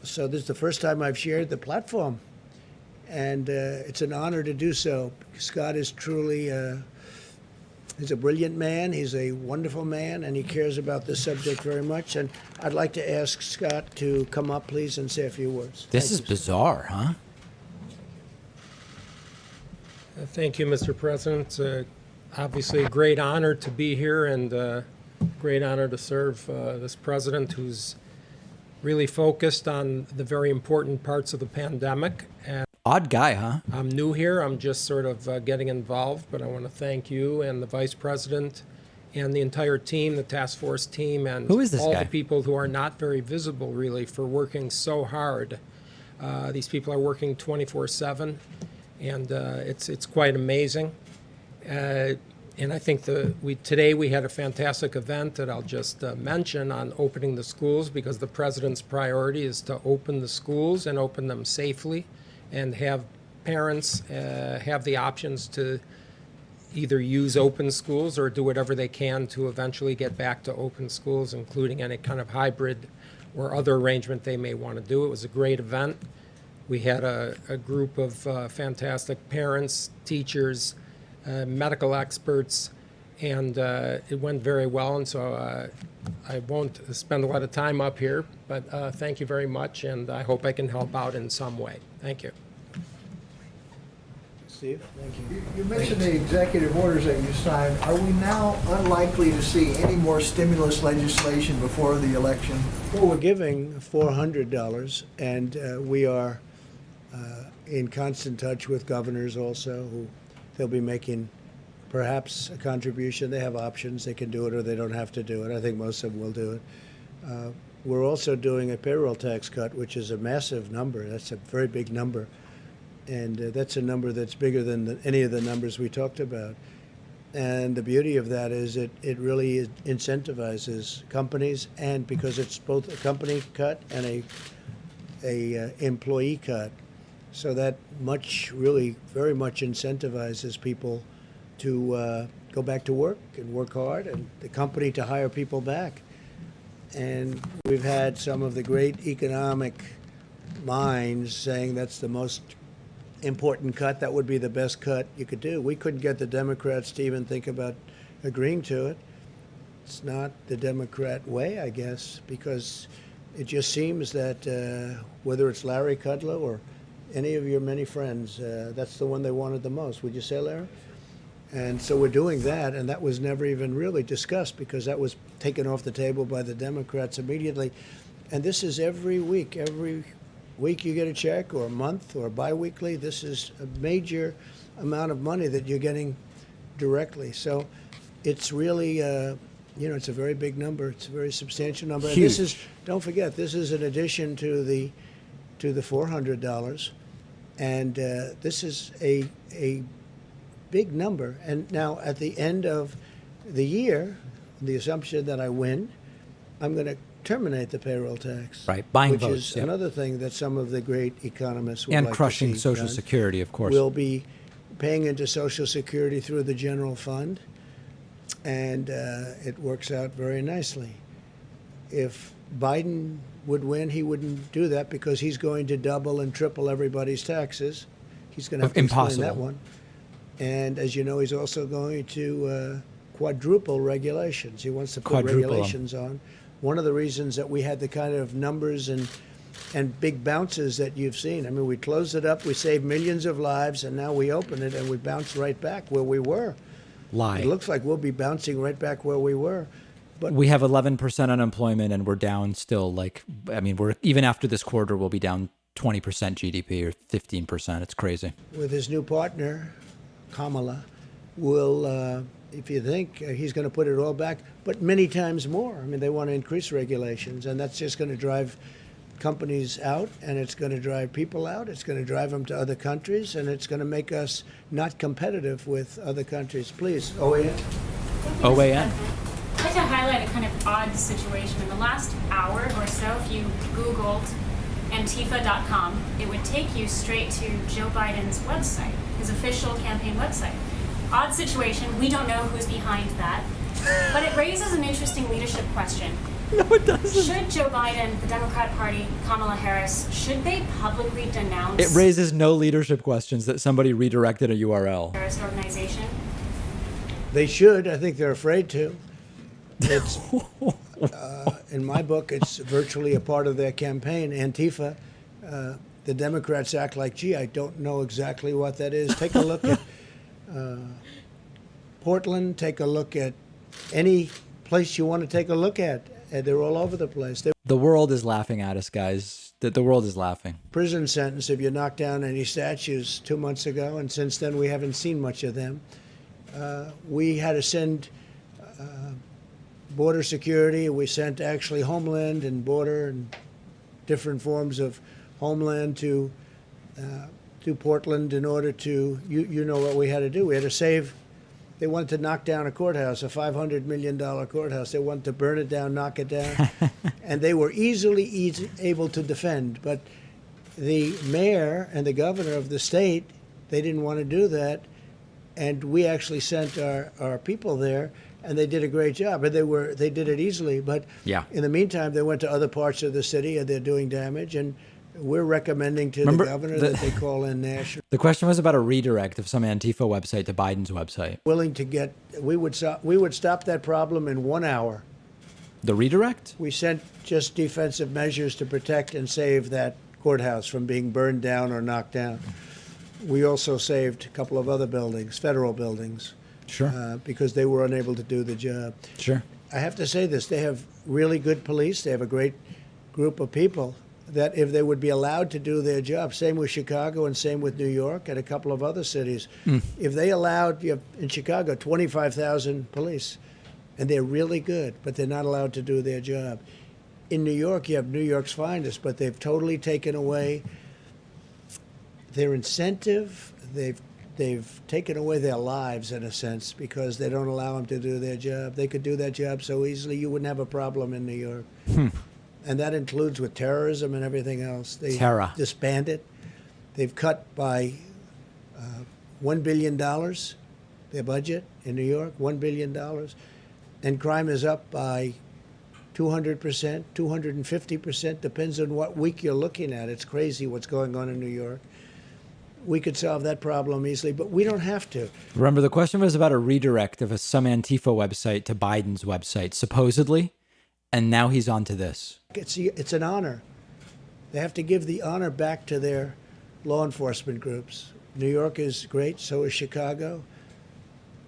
So this is the first time I've shared the platform, and it's an honor to do so. Scott is truly, he's a brilliant man, he's a wonderful man, and he cares about this subject very much. And I'd like to ask Scott to come up, please, and say a few words. This is bizarre, huh? Thank you, Mr. President. Obviously a great honor to be here, and great honor to serve this president who's really focused on the very important parts of the pandemic. And odd guy, huh? I'm new here. I'm just sort of getting involved, but I want to thank you and the vice president and the entire team, the task force team, and who is this all guy? the people who are not very visible, really, for working so hard. These people are working 24/7, and it's quite amazing. And I think today we had a fantastic event that I'll just mention on opening the schools, because the president's priority is to open the schools and open them safely and have parents have the options to either use open schools or do whatever they can to eventually get back to open schools, including any kind of hybrid or other arrangement they may want to do. It was a great event. We had a group of fantastic parents, teachers, medical experts, and it went very well. And so I won't spend a lot of time up here, but thank you very much, and I hope I can help out in some way. Thank you. Steve, thank you. You mentioned the executive orders that you signed. Are we now unlikely to see any more stimulus legislation before the election? Well, we're giving $400, and we are in constant touch with governors also, who they'll be making perhaps a contribution. They have options. They can do it or they don't have to do it. I think most of them will do it. We're also doing a payroll tax cut, which is a massive number. That's a very big number. And that's a number that's bigger than any of the numbers we talked about. And the beauty of that is it really incentivizes companies, and because it's both a company cut and a employee cut, so that really very much incentivizes people to go back to work and work hard, and the company to hire people back. And we've had some of the great economic minds saying that's the most important cut. That would be the best cut you could do. We couldn't get the Democrats to even think about agreeing to it. It's not the Democrat way, I guess, because it just seems that whether it's Larry Kudlow or any of your many friends, that's the one they wanted the most. Would you say, Larry? And so we're doing that, and that was never even really discussed because that was taken off the table by the Democrats immediately. And this is every week. Every week you get a check, or a month, or biweekly. This is a major amount of money that you're getting directly. So it's really, it's a very big number. It's a very substantial number. Huge. And this is, don't forget, this is in addition to the $400, and this is a big number. And now at the end of the year, the assumption that I win, I'm going to terminate the payroll tax. Right, buying which votes. is Yep. another thing that some of the great economists would And like crushing to see Social done. Security, of course. We'll be paying into Social Security through the general fund, and it works out very nicely. If Biden would win, he wouldn't do that because he's going to double and triple everybody's taxes. He's going to have to explain that one. And as you know, he's also going to quadruple regulations. He wants to put regulations on. One of the reasons that we had the kind of numbers and big bounces that you've seen. I mean, we closed it up, we saved millions of lives, and now we open it and we bounce right back where we were. Lie. It looks like we'll be bouncing right back where we were. But we have 11% unemployment, and we're down still. We're even after this quarter, we'll be down 20% GDP or 15%. It's crazy. with his new partner, Kamala, will, if you think he's going to put it all back, but many times more. I mean, they want to increase regulations, and that's just going to drive companies out, and it's going to drive people out. It's going to drive them to other countries, and it's going to make us not competitive with other countries. Please, OAN. OAN. I'd like to highlight a kind of odd situation. In the last hour or so, if you Googled Antifa.com, it would take you straight to Joe Biden's website, his official campaign website. Odd situation. We don't know who's behind that. But it raises an interesting leadership question. No, it doesn't. Should Joe Biden, the Democrat Party, Kamala Harris, should they publicly denounce It raises no leadership questions that somebody redirected a URL. terrorist organization? They should. I think they're afraid to. It's in my book, it's virtually a part of their campaign. Antifa, the Democrats act like, gee, I don't know exactly what that is. Take a look at Portland. Take a look at any place you want to take a look at. They're all over the place. The world is laughing at us, guys. The world is laughing. Prison sentence if you knock down any statues 2 months ago, and since then we haven't seen much of them. We had to send border security. We sent actually Homeland and border and different forms of Homeland to Portland in order to, you know what we had to do. We had to save. They wanted to knock down a courthouse, a $500 million courthouse. They wanted to burn it down, knock it down. And they were easily able to defend. But the mayor and the governor of the state, they didn't want to do that. And we actually sent our people there, and they did a great job. And they did it easily. But yeah. In the meantime, they went to other parts of the city, and they're doing damage. And We're recommending to the governor that they call in national. The question was about a redirect of some Antifa website to Biden's website. Willing to get, we would stop that problem in 1 hour. The redirect? We sent just defensive measures to protect and save that courthouse from being burned down or knocked down. We also saved a couple of other buildings, federal buildings. Sure. Because they were unable to do the job. Sure. I have to say this, they have really good police. They have a great group of people that if they would be allowed to do their job, same with Chicago and same with New York and a couple of other cities. If they allowed, you have, in Chicago, 25,000 police, and they're really good, but they're not allowed to do their job. In New York, you have New York's finest, but they've totally taken away their incentive. They've taken away their lives, in a sense, because they don't allow them to do their job. They could do that job so easily, you wouldn't have a problem in New York. And that includes with terrorism and everything else. They disbanded. They've cut by $1 billion their budget in New York, $1 billion. And crime is up by 200%, 250%, depends on what week you're looking at. It's crazy what's going on in New York. We could solve that problem easily, but we don't have to. Remember, the question was about a redirect of some Antifa website to Biden's website, supposedly, and now he's on to this. It's an honor. They have to give the honor back to their law enforcement groups. New York is great, so is Chicago.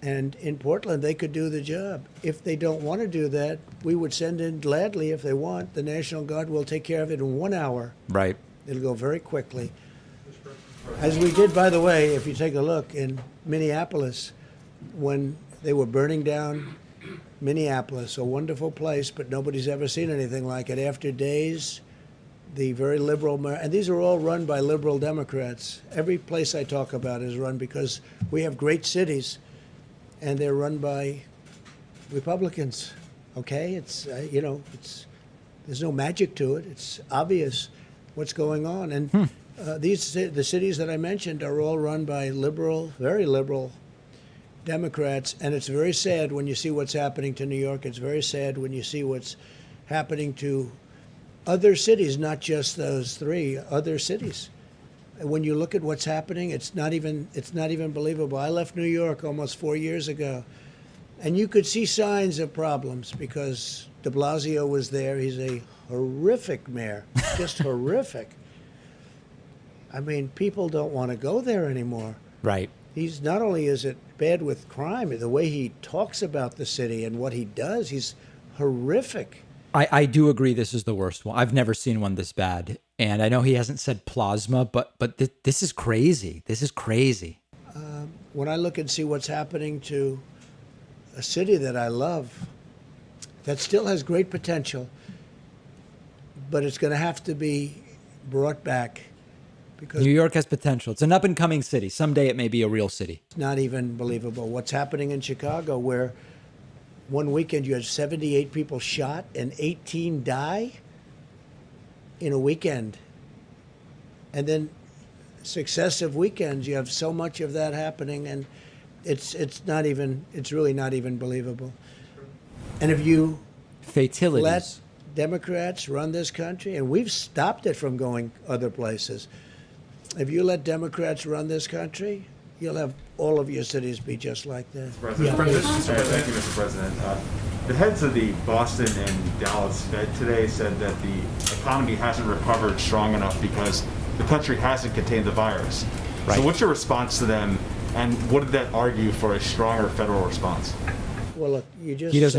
And in Portland, they could do the job. If they don't want to do that, we would send in gladly if they want. The National Guard will take care of it in 1 hour. Right. It'll go very quickly. As we did, by the way, if you take a look in Minneapolis, when they were burning down Minneapolis, a wonderful place, but nobody's ever seen anything like it. After days, the very liberal, and these are all run by liberal Democrats. Every place I talk about is run because we have great cities, and they're run by Republicans. Okay, it's there's no magic to it. It's obvious what's going on, and the cities that I mentioned are all run by liberal, very liberal Democrats, and it's very sad when you see what's happening to New York. It's very sad when you see what's happening to other cities, not just those three, other cities. And when you look at what's happening, it's not even believable. I left New York almost 4 years ago, and you could see signs of problems because de Blasio was there. He's a horrific mayor, just horrific. I mean, people don't want to go there anymore. Right. He's not only is it bad with crime, the way he talks about the city and what he does, he's horrific. I do agree this is the worst one. I've never seen one this bad. And I know he hasn't said plasma, but this is crazy. This is crazy. When I look and see what's happening to a city that I love, that still has great potential, but it's going to have to be brought back. Because New York has potential. It's an up-and-coming city. Someday it may be a real city. It's not even believable. What's happening in Chicago, where one weekend you had 78 people shot and 18 die in a weekend. And then successive weekends, you have so much of that happening, and it's really not even believable. And if you fatalities let Democrats run this country, and we've stopped it from going other places. If you let Democrats run this country, you'll have all of your cities be just like that. Thank you, Mr. President. The heads of the Boston and Dallas Fed today said that the economy hasn't recovered strong enough because the country hasn't contained the virus. Right. So what's your response to them, and what did that argue for a stronger federal response? Well, look, he doesn't